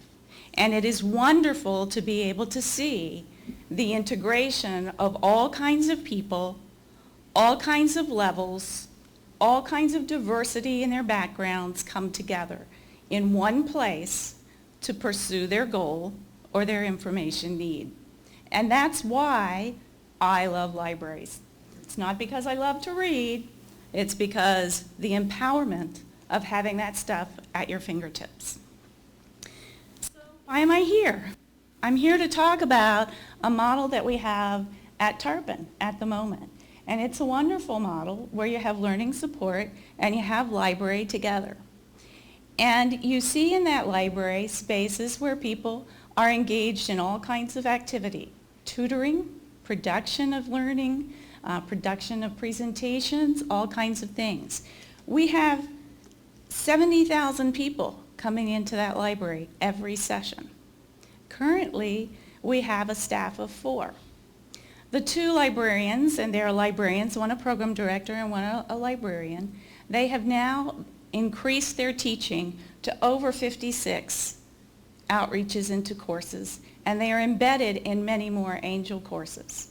And it is wonderful to be able to see the integration of all kinds of people, all kinds of levels, all kinds of diversity in their backgrounds come together in one place to pursue their goal or their information need. And that's why I love libraries. It's not because I love to read, it's because the empowerment of having that stuff at your fingertips. So why am I here? I'm here to talk about a model that we have at Tarpon at the moment. And it's a wonderful model where you have learning support and you have library together. And you see in that library spaces where people are engaged in all kinds of activity. Tutoring, production of learning, production of presentations, all kinds of things. We have 70,000 people coming into that library every session. Currently, we have a staff of 4. The 2 librarians, and they're librarians, one a program director and one a librarian, they have now increased their teaching to over 56 outreaches into courses, and they are embedded in many more Angel courses.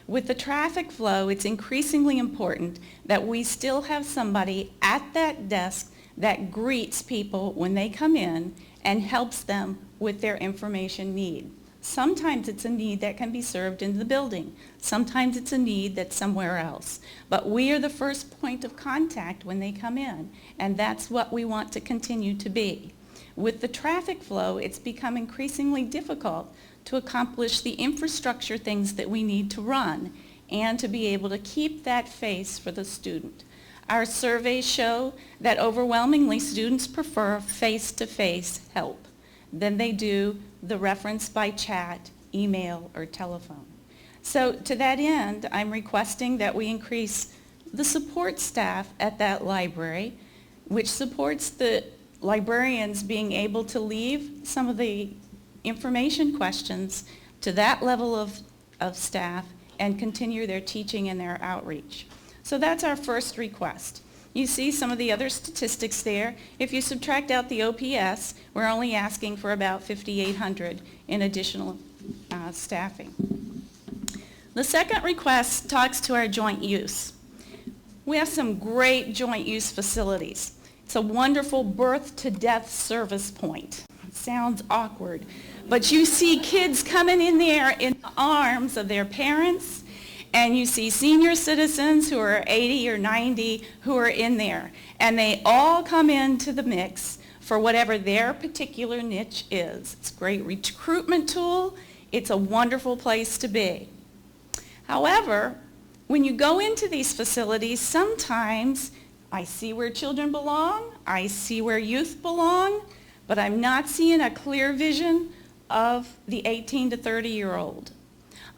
With the traffic flow, it's increasingly important that we still have somebody at that desk that greets people when they come in and helps them with their information need. Sometimes it's a need that can be served in the building. Sometimes it's a need that's somewhere else. But we are the first point of contact when they come in, and that's what we want to continue to be. With the traffic flow, it's become increasingly difficult to accomplish the infrastructure things that we need to run and to be able to keep that face for the student. Our surveys show that overwhelmingly students prefer face-to-face help than they do the reference by chat, email, or telephone. So to that end, I'm requesting that we increase the support staff at that library, which supports the librarians being able to leave some of the information questions to that level of staff and continue their teaching and their outreach. So that's our first request. You see some of the other statistics there. If you subtract out the OPS, we're only asking for about 5,800 in additional staffing. The second request talks to our joint use. We have some great joint use facilities. It's a wonderful birth to death service point. It sounds awkward, but you see kids coming in there in the arms of their parents, and you see senior citizens who are 80 or 90 who are in there. And they all come into the mix for whatever their particular niche is. It's a great recruitment tool. It's a wonderful place to be. However, when you go into these facilities, sometimes I see where children belong, I see where youth belong, but I'm not seeing a clear vision of the 18 to 30-year-old.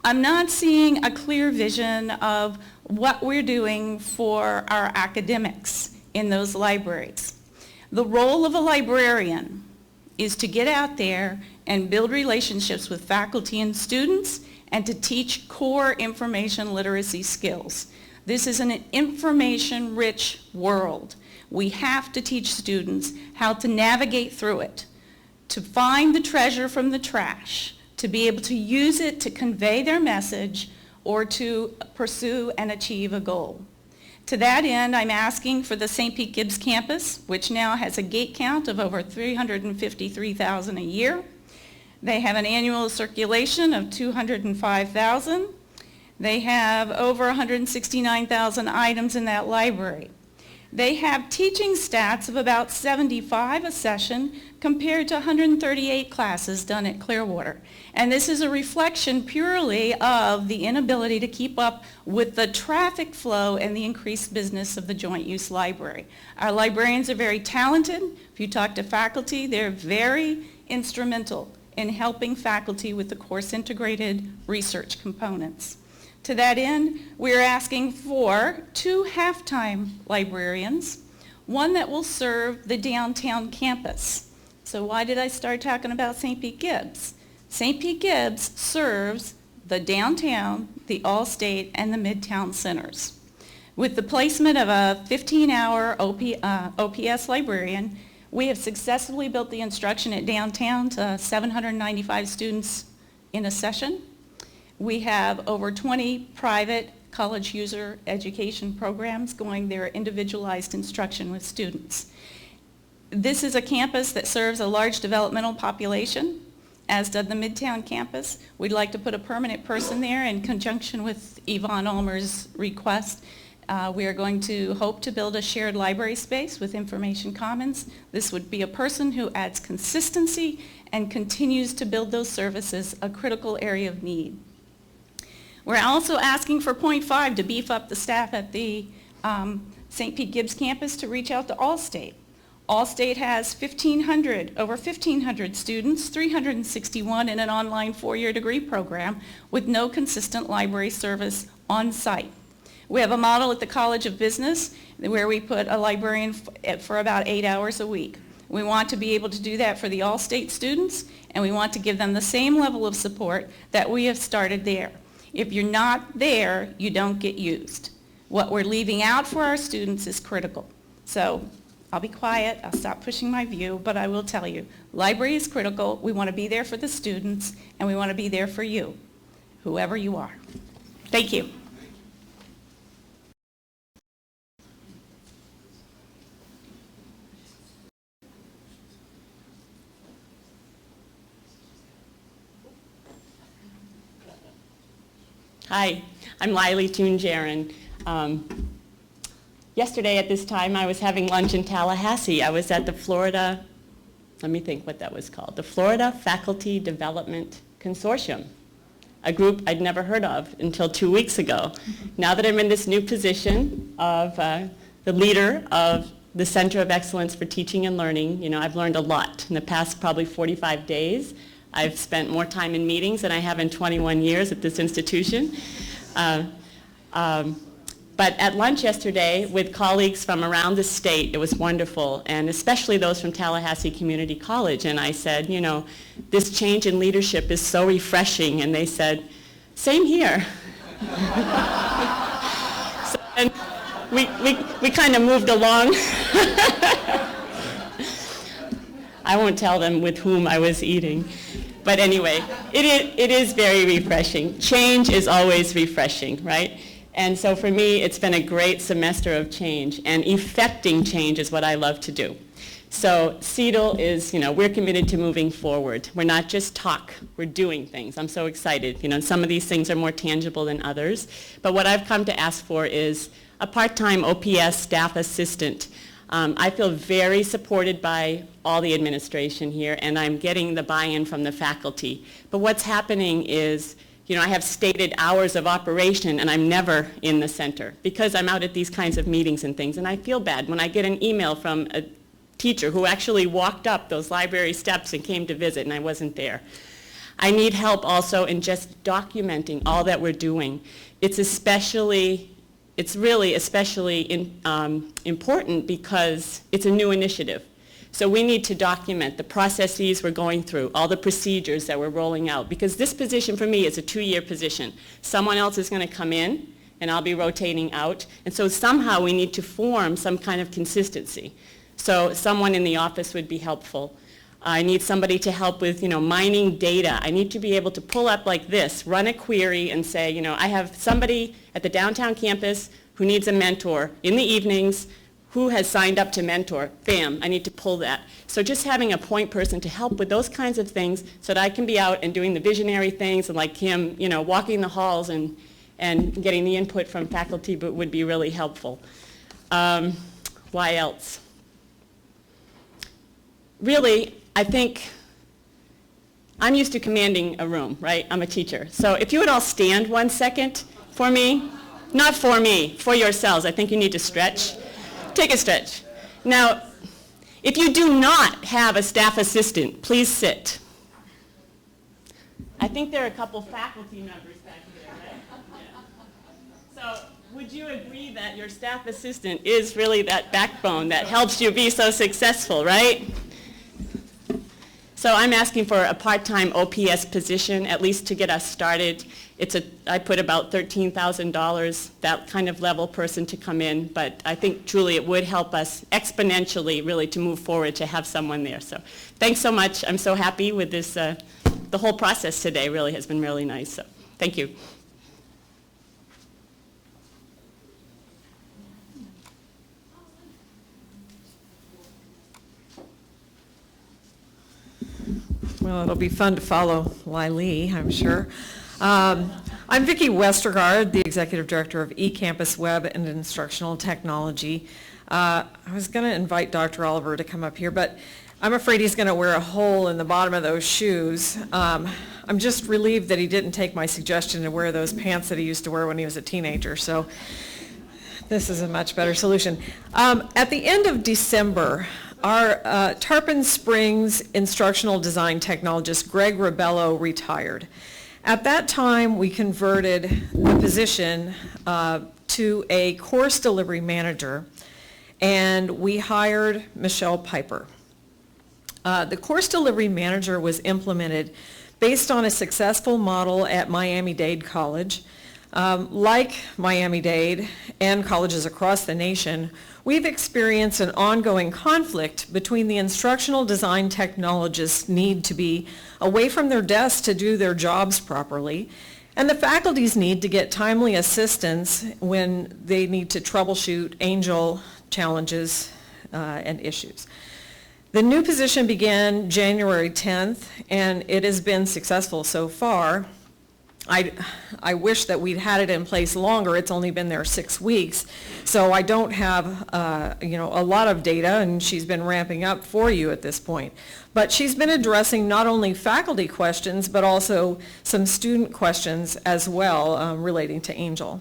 I'm not seeing a clear vision of what we're doing for our academics in those libraries. The role of a librarian is to get out there and build relationships with faculty and students and to teach core information literacy skills. This is an information-rich world. We have to teach students how to navigate through it, to find the treasure from the trash, to be able to use it to convey their message or to pursue and achieve a goal. To that end, I'm asking for the St. Pete Gibbs campus, which now has a gate count of over 353,000 a year. They have an annual circulation of 205,000. They have over 169,000 items in that library. They have teaching stats of about 75 a session compared to 138 classes done at Clearwater. And this is a reflection purely of the inability to keep up with the traffic flow and the increased business of the joint use library. Our librarians are very talented. If you talk to faculty, they're very instrumental in helping faculty with the course integrated research components. To that end, we're asking for 2 half-time librarians, one that will serve the downtown campus. So why did I start talking about St. Pete Gibbs? St. Pete Gibbs serves the downtown, the Allstate, and the Midtown centers. With the placement of a 15-hour OPS librarian, we have successfully built the instruction at downtown to 795 students in a session. We have over 20 private college user education programs going their individualized instruction with students. This is a campus that serves a large developmental population, as does the Midtown campus. We'd like to put a permanent person there in conjunction with Yvonne Ulmer's request. We are going to hope to build a shared library space with information commons. This would be a person who adds consistency and continues to build those services, a critical area of need. We're also asking for 0.5 to beef up the staff at the St. Pete Gibbs campus to reach out to Allstate. Allstate has over 1,500 students, 361 in an online 4-year degree program with no consistent library service on site. We have a model at the College of Business where we put a librarian for about 8 hours a week. We want to be able to do that for the Allstate students, and we want to give them the same level of support that we have started there. If you're not there, you don't get used. What we're leaving out for our students is critical. So I'll be quiet, I'll stop pushing my view, but I will tell you, library is critical. We want to be there for the students, and we want to be there for you, whoever you are. Thank you. Hi, I'm Lily Toon-Jaron. Yesterday at this time I was having lunch in Tallahassee. I was at the Florida, let me think what that was called, the Florida Faculty Development Consortium, a group I'd never heard of until 2 weeks ago. Now that I'm in this new position of the leader of the Center of Excellence for Teaching and Learning, you know, I've learned a lot. In the past probably 45 days, I've spent more time in meetings than I have in 21 years at this institution. But at lunch yesterday with colleagues from around the state, it was wonderful, and especially those from Tallahassee Community College. And I said, you know, this change in leadership is so refreshing. And they said, same here. So, and we kind of moved along. I won't tell them with whom I was eating. But anyway, it is very refreshing. Change is always refreshing, right? And so for me, it's been a great semester of change, and effecting change is what I love to do. So CEDL is, you know, we're committed to moving forward. We're not just talk, we're doing things. I'm so excited. You know, some of these things are more tangible than others. But what I've come to ask for is a part-time OPS staff assistant. I feel very supported by all the administration here, and I'm getting the buy-in from the faculty. But what's happening is, you know, I have stated hours of operation, and I'm never in the center because I'm out at these kinds of meetings and things, and I feel bad when I get an email from a teacher who actually walked up those library steps and came to visit, and I wasn't there. I need help also in just documenting all that we're doing. It's really especially important because it's a new initiative. So we need to document the processes we're going through, all the procedures that we're rolling out, because this position for me is a 2-year position. Someone else is going to come in, and I'll be rotating out. And so somehow we need to form some kind of consistency. So someone in the office would be helpful. I need somebody to help with, you know, mining data. I need to be able to pull up like this, run a query and say, you know, I have somebody at the downtown campus who needs a mentor in the evenings, who has signed up to mentor? Bam, I need to pull that. So just having a point person to help with those kinds of things so that I can be out and doing the visionary things and like him, you know, walking the halls and getting the input from faculty would be really helpful. Why else? Really, I think I'm used to commanding a room, right? I'm a teacher. So if you would all stand 1 second for me, not for me, for yourselves. I think you need to stretch. Take a stretch. Now, if you do not have a staff assistant, please sit. I think there are a couple faculty members back there, right? Yeah. So would you agree that your staff assistant is really that backbone that helps you be so successful, right? So I'm asking for a part-time OPS position, at least to get us started. I put about $13,000, that kind of level person to come in, but I think truly it would help us exponentially really to move forward to have someone there. So thanks so much. I'm so happy with this. The whole process today really has been really nice. So thank you. Well, it'll be fun to follow Lily, I'm sure. I'm Vicki Westergaard, the Executive Director of eCampus Web and Instructional Technology. I was going to invite Dr. Oliver to come up here, but I'm afraid he's going to wear a hole in the bottom of those shoes. I'm just relieved that he didn't take my suggestion to wear those pants that he used to wear when he was a teenager, so this is a much better solution. At the end of December, our Tarpon Springs instructional design technologist, Greg Rebello, retired. At that time, we converted the position to a course delivery manager, and we hired Michelle Piper. The course delivery manager was implemented based on a successful model at Miami-Dade College. Like Miami-Dade and colleges across the nation, we've experienced an ongoing conflict between the instructional design technologists' need to be away from their desks to do their jobs properly, and the faculty's need to get timely assistance when they need to troubleshoot Angel challenges and issues. The new position began January 10th, and it has been successful so far. I wish that we'd had it in place longer. It's only been there 6 weeks, so I don't have a lot of data, and she's been ramping up for you at this point. But she's been addressing not only faculty questions, but also some student questions as well relating to Angel.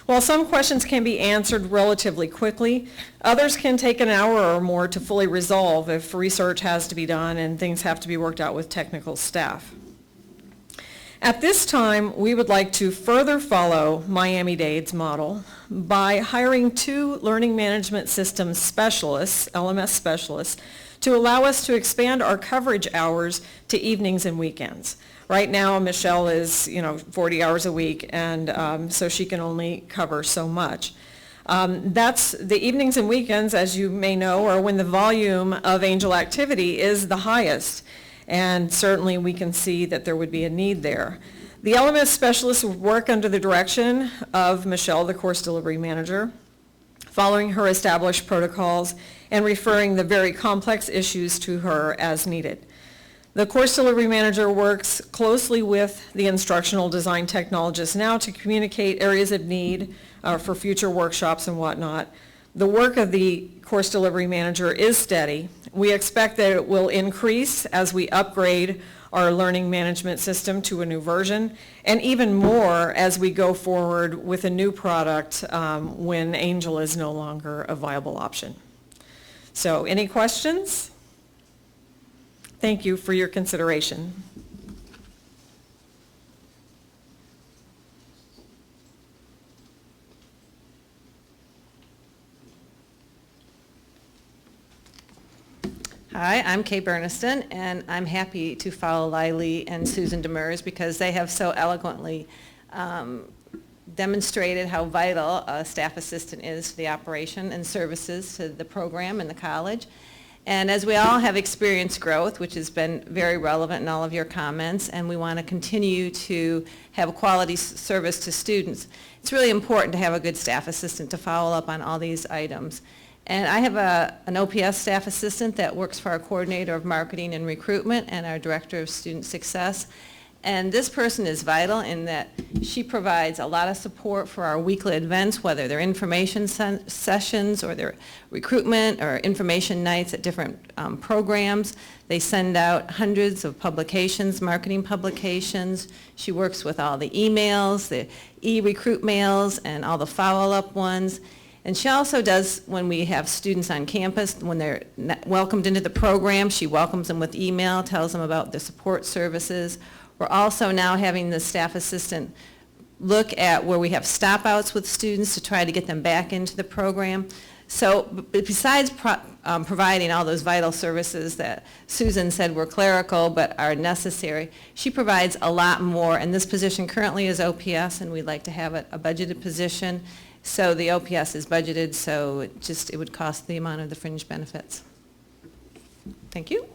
While some questions can be answered relatively quickly, others can take an hour or more to fully resolve if research has to be done and things have to be worked out with technical staff. At this time, we would like to further follow Miami-Dade's model by hiring 2 learning management systems specialists, LMS specialists, to allow us to expand our coverage hours to evenings and weekends. Right now, Michelle is, 40 hours a week, and so she can only cover so much. That's the evenings and weekends, as you may know, are when the volume of Angel activity is the highest. And certainly we can see that there would be a need there. The LMS specialists would work under the direction of Michelle, the course delivery manager, following her established protocols and referring the very complex issues to her as needed. The course delivery manager works closely with the instructional design technologist now to communicate areas of need for future workshops and whatnot. The work of the course delivery manager is steady. We expect that it will increase as we upgrade our learning management system to a new version, and even more as we go forward with a new product when Angel is no longer a viable option. So, any questions? Thank you for your consideration. Hi, I'm Kay Berniston, and I'm happy to follow Lily and Susan Demers because they have so eloquently demonstrated how vital a staff assistant is to the operation and services to the program and the college. And as we all have experienced growth, which has been very relevant in all of your comments, and we want to continue to have a quality service to students, it's really important to have a good staff assistant to follow up on all these items. And I have an OPS staff assistant that works for our coordinator of marketing and recruitment and our director of student success. And this person is vital in that she provides a lot of support for our weekly events, whether they're information sessions or they're recruitment or information nights at different programs. They send out hundreds of publications, marketing publications. She works with all the emails, the e-recruit mails, and all the follow-up ones. And she also does, when we have students on campus, when they're welcomed into the program, she welcomes them with email, tells them about the support services. We're also now having the staff assistant look at where we have stop-outs with students to try to get them back into the program. So besides providing all those vital services that Susan said were clerical but are necessary, she provides a lot more, and this position currently is OPS, and we'd like to have it a budgeted position. So the OPS is budgeted, so it would cost the amount of the fringe benefits. Thank you.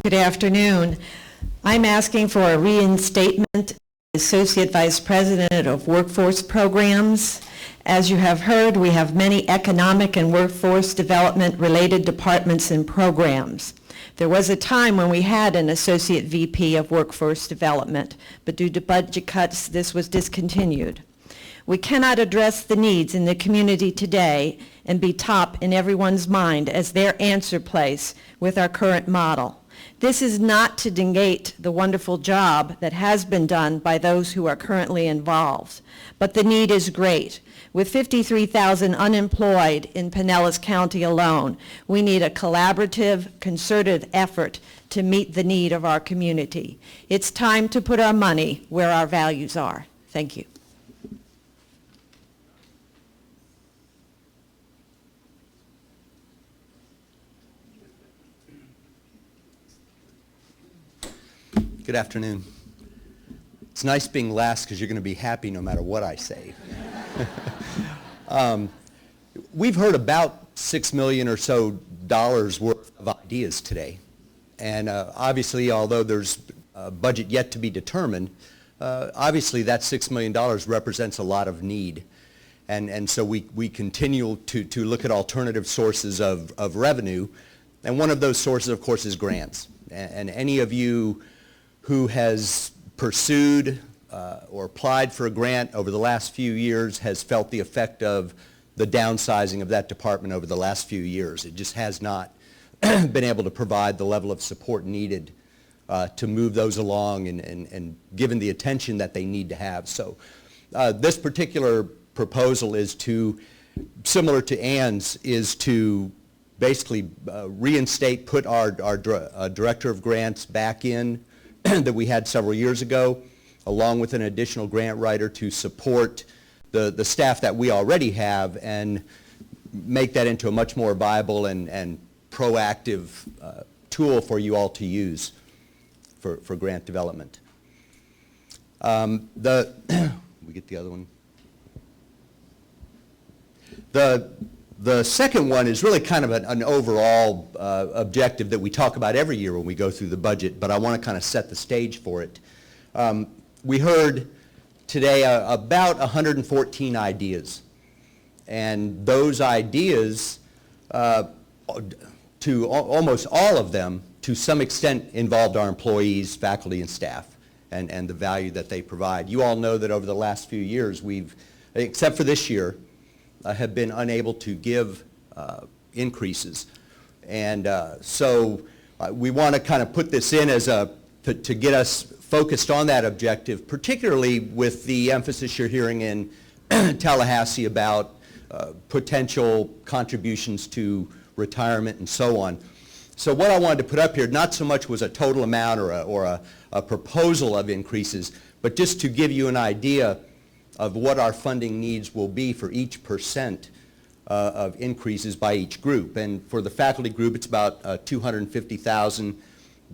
Good afternoon. I'm asking for a reinstatement as Associate Vice President of Workforce Programs. As you have heard, we have many economic and workforce development related departments and programs. There was a time when we had an Associate VP of Workforce Development, but due to budget cuts, this was discontinued. We cannot address the needs in the community today and be top in everyone's mind as their answer place with our current model. This is not to negate the wonderful job that has been done by those who are currently involved, but the need is great. With 53,000 unemployed in Pinellas County alone, we need a collaborative, concerted effort to meet the need of our community. It's time to put our money where our values are. Thank you. Good afternoon. It's nice being last because you're going to be happy no matter what I say. We've heard about $6 million or so worth of ideas today. And obviously, although there's a budget yet to be determined, obviously that $6 million represents a lot of need. And so we continue to look at alternative sources of revenue. And one of those sources, of course, is grants. And any of you who has pursued or applied for a grant over the last few years has felt the effect of the downsizing of that department over the last few years. It just has not been able to provide the level of support needed to move those along and given the attention that they need to have. So this particular proposal is to, similar to Ann's, is to basically reinstate, put our director of grants back in that we had several years ago, along with an additional grant writer to support the staff that we already have and make that into a much more viable and proactive tool for you all to use for grant development. We get the other one. The second one is really kind of an overall objective that we talk about every year when we go through the budget, but I want to kind of set the stage for it. We heard today about 114 ideas, and those ideas, to almost all of them, to some extent involved our employees, faculty, and staff, and the value that they provide. You all know that over the last few years, we've, except for this year, have been unable to give increases. And so we want to kind of put this in as to get us focused on that objective, particularly with the emphasis you're hearing in Tallahassee about potential contributions to retirement and so on. So what I wanted to put up here, not so much was a total amount or a proposal of increases, but just to give you an idea of what our funding needs will be for each percent of increases by each group. And for the faculty group, it's about $250,000.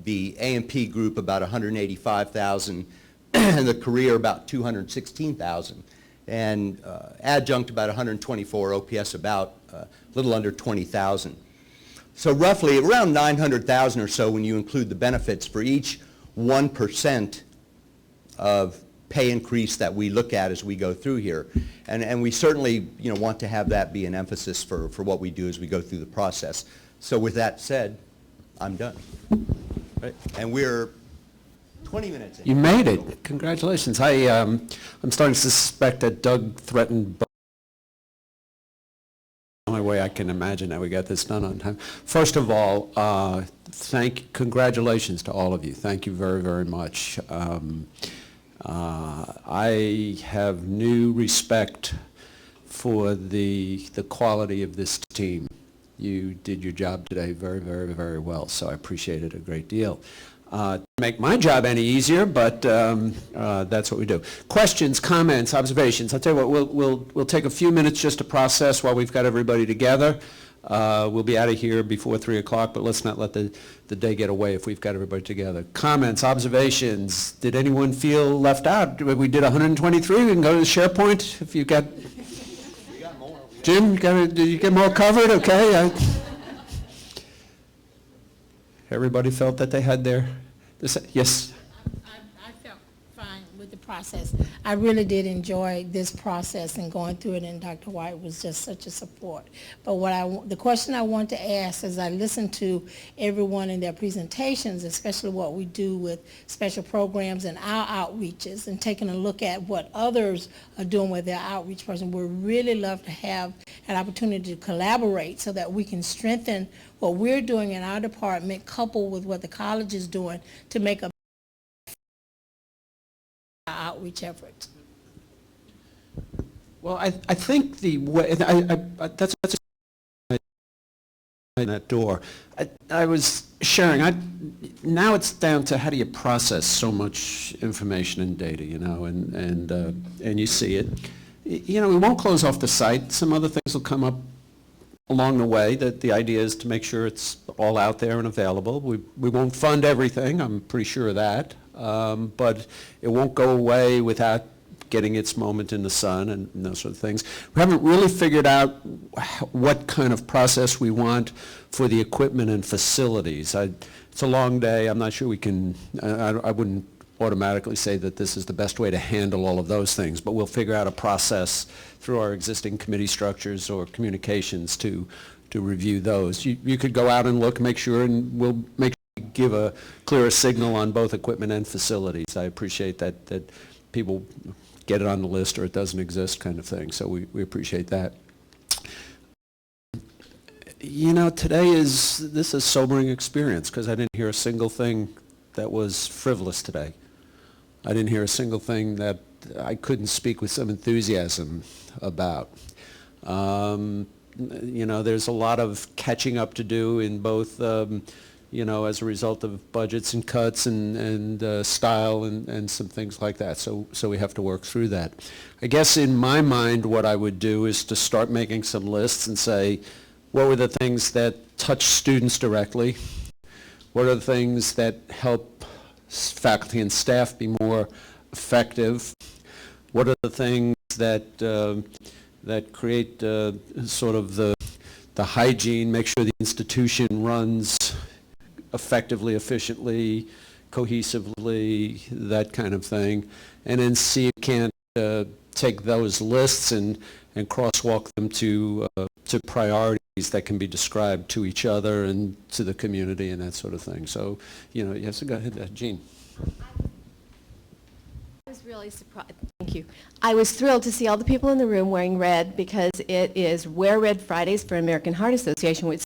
The A&P group, about $185,000. and the career about 216,000, and adjunct about 124, OPS about a little under 20,000. So roughly around 900,000 or so when you include the benefits for each 1% of pay increase that we look at as we go through here. And we certainly, want to have that be an emphasis for what we do as we go through the process. So with that said, I'm done. Right. And we're 20 minutes in. You made it. Congratulations. I'm starting to suspect that Doug threatened. The only way I can imagine that we got this done on time. First of all, congratulations to all of you. Thank you very, very much. I have new respect for the quality of this team. You did your job today very, very, very well, so I appreciate it a great deal. Make my job any easier, but that's what we do. Questions, comments, observations? I'll tell you what, we'll take a few minutes just to process while we've got everybody together. We'll be out of here before 3 o'clock, but let's not let the day get away if we've got everybody together. Comments, observations? Did anyone feel left out? We did 123. We can go to the SharePoint if you've got... Jim, did you get them all covered? Okay. Everybody felt that they had their... Yes? I felt fine with the process. I really did enjoy this process and going through it, and Dr. White was just such a support. But the question I want to ask as I listened to everyone in their presentations, especially what we do with special programs and our outreaches and taking a look at what others are doing with their outreach person, we'd really love to have an opportunity to collaborate so that we can strengthen what we're doing in our department coupled with what the college is doing to make a outreach efforts. Well, I think the way, that's in that door. I was sharing, now it's down to how do you process so much information and data, and you see it. We won't close off the site. Some other things will come up along the way. That the idea is to make sure it's all out there and available. We won't fund everything, I'm pretty sure of that, but it won't go away without getting its moment in the sun and those sort of things. We haven't really figured out what kind of process we want for the equipment and facilities. It's a long day. I'm not sure we can, I wouldn't automatically say that this is the best way to handle all of those things, but we'll figure out a process through our existing committee structures or communications to review those. You could go out and look, make sure, and we'll make sure we give a clearer signal on both equipment and facilities. I appreciate that people get it on the list or it doesn't exist kind of thing, so we appreciate that. Today this is a sobering experience because I didn't hear a single thing that was frivolous today. I didn't hear a single thing that I couldn't speak with some enthusiasm about. There's a lot of catching up to do in both, as a result of budgets and cuts and style and some things like that. So we have to work through that. I guess in my mind what I would do is to start making some lists and say, what were the things that touch students directly? What are the things that help faculty and staff be more effective? What are the things that create sort of the hygiene, make sure the institution runs effectively, efficiently, cohesively, that kind of thing, and then see if you can't take those lists and crosswalk them to priorities that can be described to each other and to the community and that sort of thing. So, yes, go ahead, Jean. I was really surprised. Thank you. I was thrilled to see all the people in the room wearing red because it is Wear Red Fridays for American Heart Association, which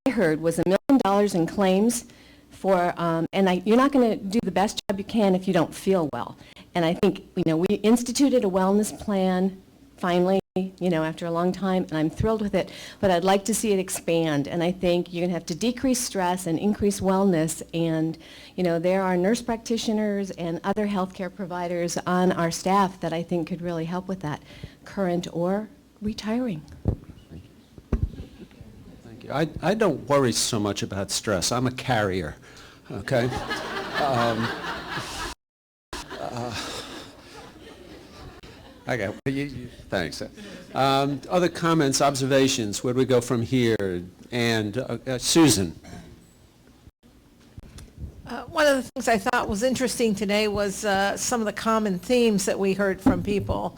I heard was $1 million in claims for, you're not going to do the best job you can if you don't feel well. And I think, we instituted a wellness plan finally, after a long time, and I'm thrilled with it, but I'd like to see it expand, and I think you're going to have to decrease stress and increase wellness, and, there are nurse practitioners and other healthcare providers on our staff that I think could really help with that, current or retiring. Thank you. I don't worry so much about stress. I'm a carrier, okay? Okay, thanks. Other comments, observations? Where do we go from here? And Susan? One of the things I thought was interesting today was some of the common themes that we heard from people.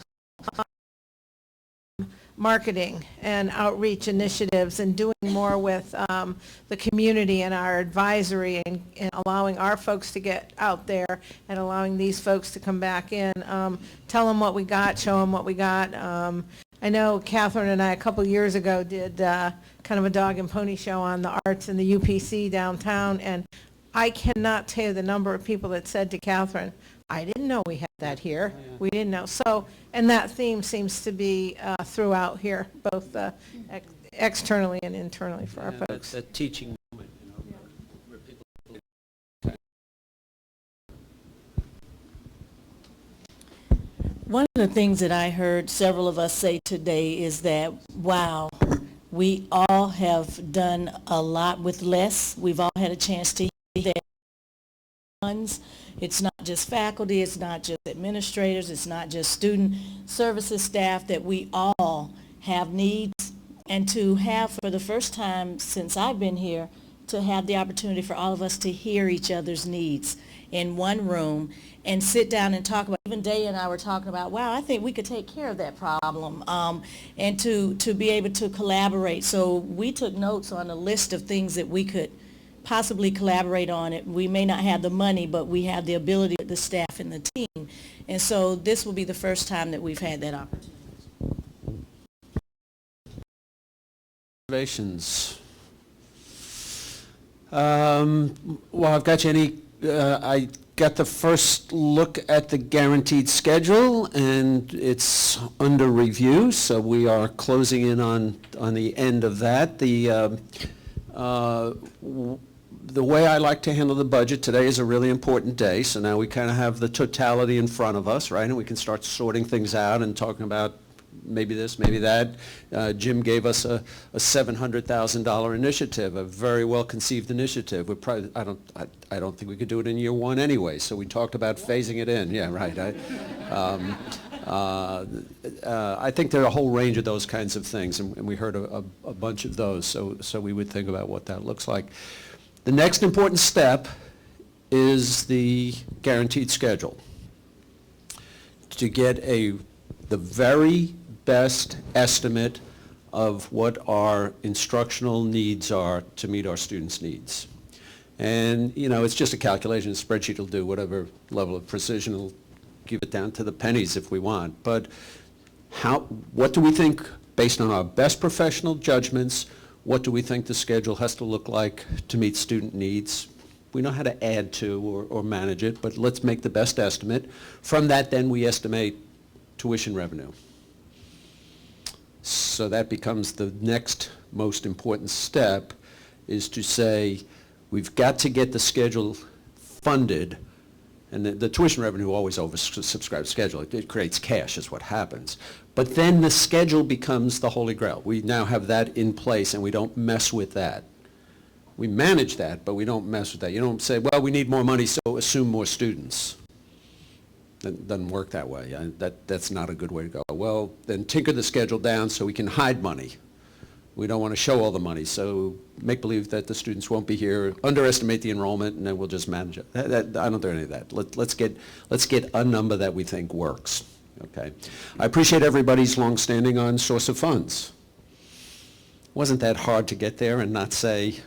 Marketing and outreach initiatives and doing more with the community and our advisory and allowing our folks to get out there and allowing these folks to come back in, tell them what we got, show them what we got. I know Catherine and I a couple years ago did kind of a dog and pony show on the arts in the UPC downtown, and I cannot tell you the number of people that said to Catherine, I didn't know we had that here. We didn't know. So, and that theme seems to be throughout here, both externally and internally for our folks. That teaching moment, where people... One of the things that I heard several of us say today is that, wow, we all have done a lot with less. We've all had a chance to hear that. It's not just faculty, it's not just administrators, it's not just student services staff, that we all have needs. And to have, for the first time since I've been here, to have the opportunity for all of us to hear each other's needs in one room and sit down and talk about, even Day and I were talking about, wow, I think we could take care of that problem, and to be able to collaborate. So we took notes on a list of things that we could possibly collaborate on it. We may not have the money, but we have the ability, the staff and the team. And so this will be the first time that we've had that opportunity. Observations. Well, I've got you I got the first look at the guaranteed schedule, and it's under review, so we are closing in on the end of that. The way I like to handle the budget, today is a really important day, so now we kind of have the totality in front of us, right? And we can start sorting things out and talking about maybe this, maybe that. Jim gave us a $700,000 initiative, a very well-conceived initiative. We probably, I don't think we could do it in year one anyway, so we talked about phasing it in. Yeah, right. I think there are a whole range of those kinds of things, and we heard a bunch of those, so we would think about what that looks like. The next important step is the guaranteed schedule. To get the very best estimate of what our instructional needs are to meet our students' needs. And, it's just a calculation. A spreadsheet will do whatever level of precision. It'll give it down to the pennies if we want. But what do we think, based on our best professional judgments, what do we think the schedule has to look like to meet student needs? We know how to add to or manage it, but let's make the best estimate. From that, then, we estimate tuition revenue. So that becomes the next most important step, is to say, we've got to get the schedule funded, and the tuition revenue always oversubscribes schedule. It creates cash is what happens. But then the schedule becomes the holy grail. We now have that in place, and we don't mess with that. We manage that, but we don't mess with that. You don't say, well, we need more money, so assume more students. That doesn't work that way. That's not a good way to go. Well, then tinker the schedule down so we can hide money. We don't want to show all the money, so make believe that the students won't be here, underestimate the enrollment, and then we'll just manage it. I don't do any of that. Let's get a number that we think works. Okay. I appreciate everybody's long-standing on source of funds. Wasn't that hard to get there and not say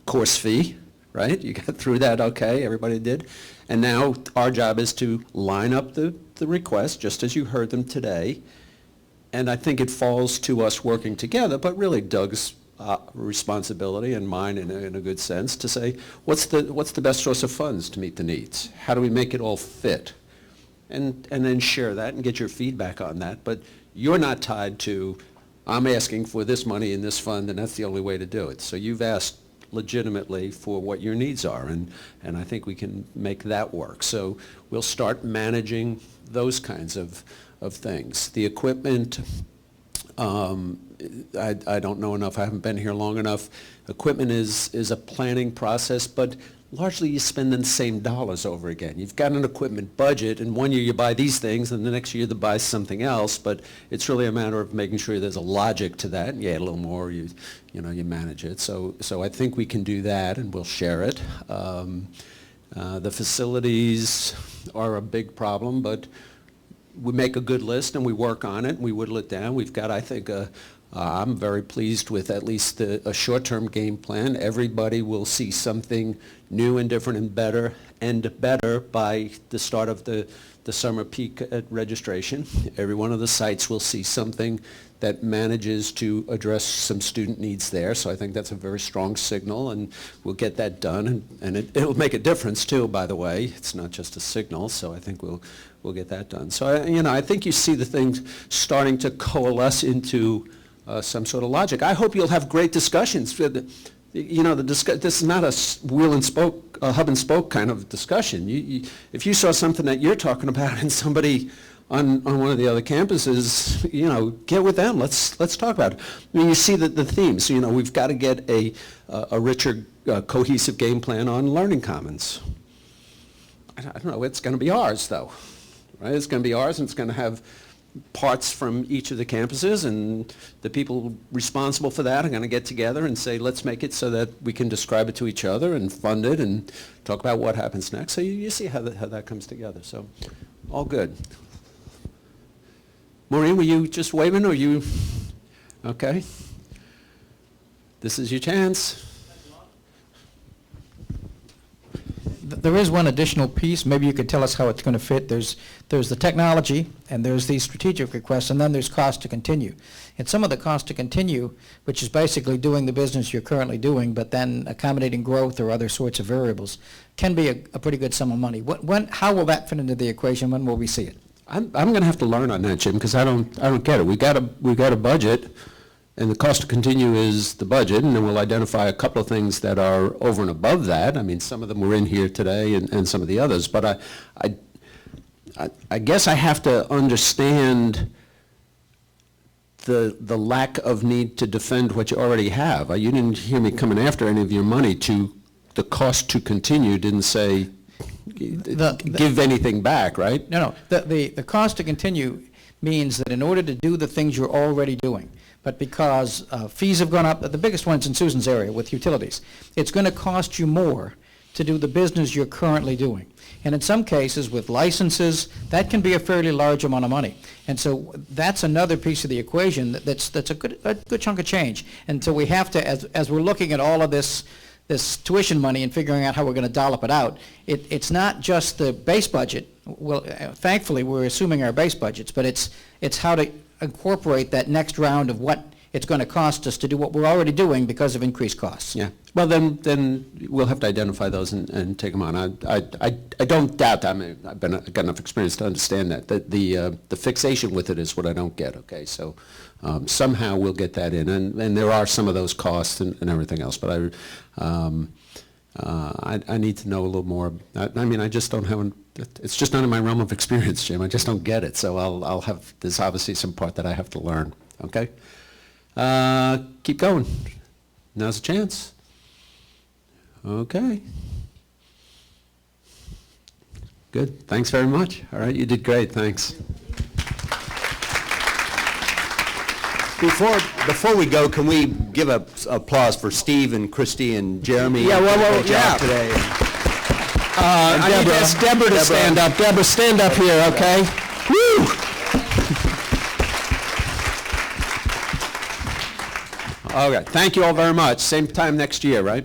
course fee, right? You got through that okay, everybody did. And now our job is to line up the requests, just as you heard them today. And I think it falls to us working together, but really Doug's responsibility and mine in a good sense, to say, what's the best source of funds to meet the needs? How do we make it all fit? And then share that and get your feedback on that. But you're not tied to, I'm asking for this money in this fund, and that's the only way to do it. So you've asked legitimately for what your needs are, and I think we can make that work. So we'll start managing those kinds of things. The equipment, I don't know enough, I haven't been here long enough. Equipment is a planning process, but largely you're spending the same dollars over again. You've got an equipment budget, and one year you buy these things, and the next year you buy something else, but it's really a matter of making sure there's a logic to that. You add a little more, you manage it. So I think we can do that, and we'll share it. The facilities are a big problem, but we make a good list and we work on it and we whittle it down. We've got, I think, I'm very pleased with at least a short-term game plan. Everybody will see something new and different and better by the start of the summer peak at registration. Every one of the sites will see something that manages to address some student needs there. So I think that's a very strong signal, and we'll get that done. And it'll make a difference too, by the way. It's not just a signal, so I think we'll get that done. So I think you see the things starting to coalesce into some sort of logic. I hope you'll have great discussions. This is not a hub and spoke kind of discussion. If you saw something that you're talking about and somebody on one of the other campuses, get with them. Let's talk about it. I mean, you see the themes. We've got to get a richer, cohesive game plan on learning commons. I don't know. It's going to be ours, though, right? It's going to be ours, and it's going to have parts from each of the campuses, and the people responsible for that are going to get together and say, let's make it so that we can describe it to each other and fund it and talk about what happens next. So you see how that comes together. So all good. Maureen, were you just waving, or you? Okay. This is your chance. There is one additional piece. Maybe you could tell us how it's going to fit. There's the technology, and there's these strategic requests, and then there's cost to continue. And some of the cost to continue, which is basically doing the business you're currently doing, but then accommodating growth or other sorts of variables, can be a pretty good sum of money. How will that fit into the equation? When will we see it? I'm going to have to learn on that, Jim, because I don't get it. We got a budget, and the cost to continue is the budget, and then we'll identify a couple of things that are over and above that. I mean, some of them were in here today, and some of the others. But I guess I have to understand the lack of need to defend what you already have. You didn't hear me coming after any of your money. The cost to continue didn't say give anything back, right? No. The cost to continue means that in order to do the things you're already doing, but because fees have gone up, the biggest one's in Susan's area with utilities, it's going to cost you more to do the business you're currently doing. And in some cases, with licenses, that can be a fairly large amount of money. And so that's another piece of the equation that's a good chunk of change. And so we have to, as we're looking at all of this tuition money and figuring out how we're going to dollop it out, it's not just the base budget. Well, thankfully, we're assuming our base budgets, but it's how to incorporate that next round of what it's going to cost us to do what we're already doing because of increased costs. Yeah. Well, then we'll have to identify those and take them on. I don't doubt that. I've got enough experience to understand that the fixation with it is what I don't get. Okay, so somehow we'll get that in, and there are some of those costs and everything else. But I need to know a little more. I just don't have. It's just not in my realm of experience, Jim. I just don't get it. So I'll have. There's obviously some part that I have to learn. Okay. Keep going. Now's a chance. Okay. Good. Thanks very much. All right, you did great. Thanks. Before we go, can we give a applause for Steve and Christy and Jeremy? Yeah, Great job today. I need to ask Deborah to stand up. Deborah, stand up here, okay? Woo! All right. Thank you all very much. Same time next year, right?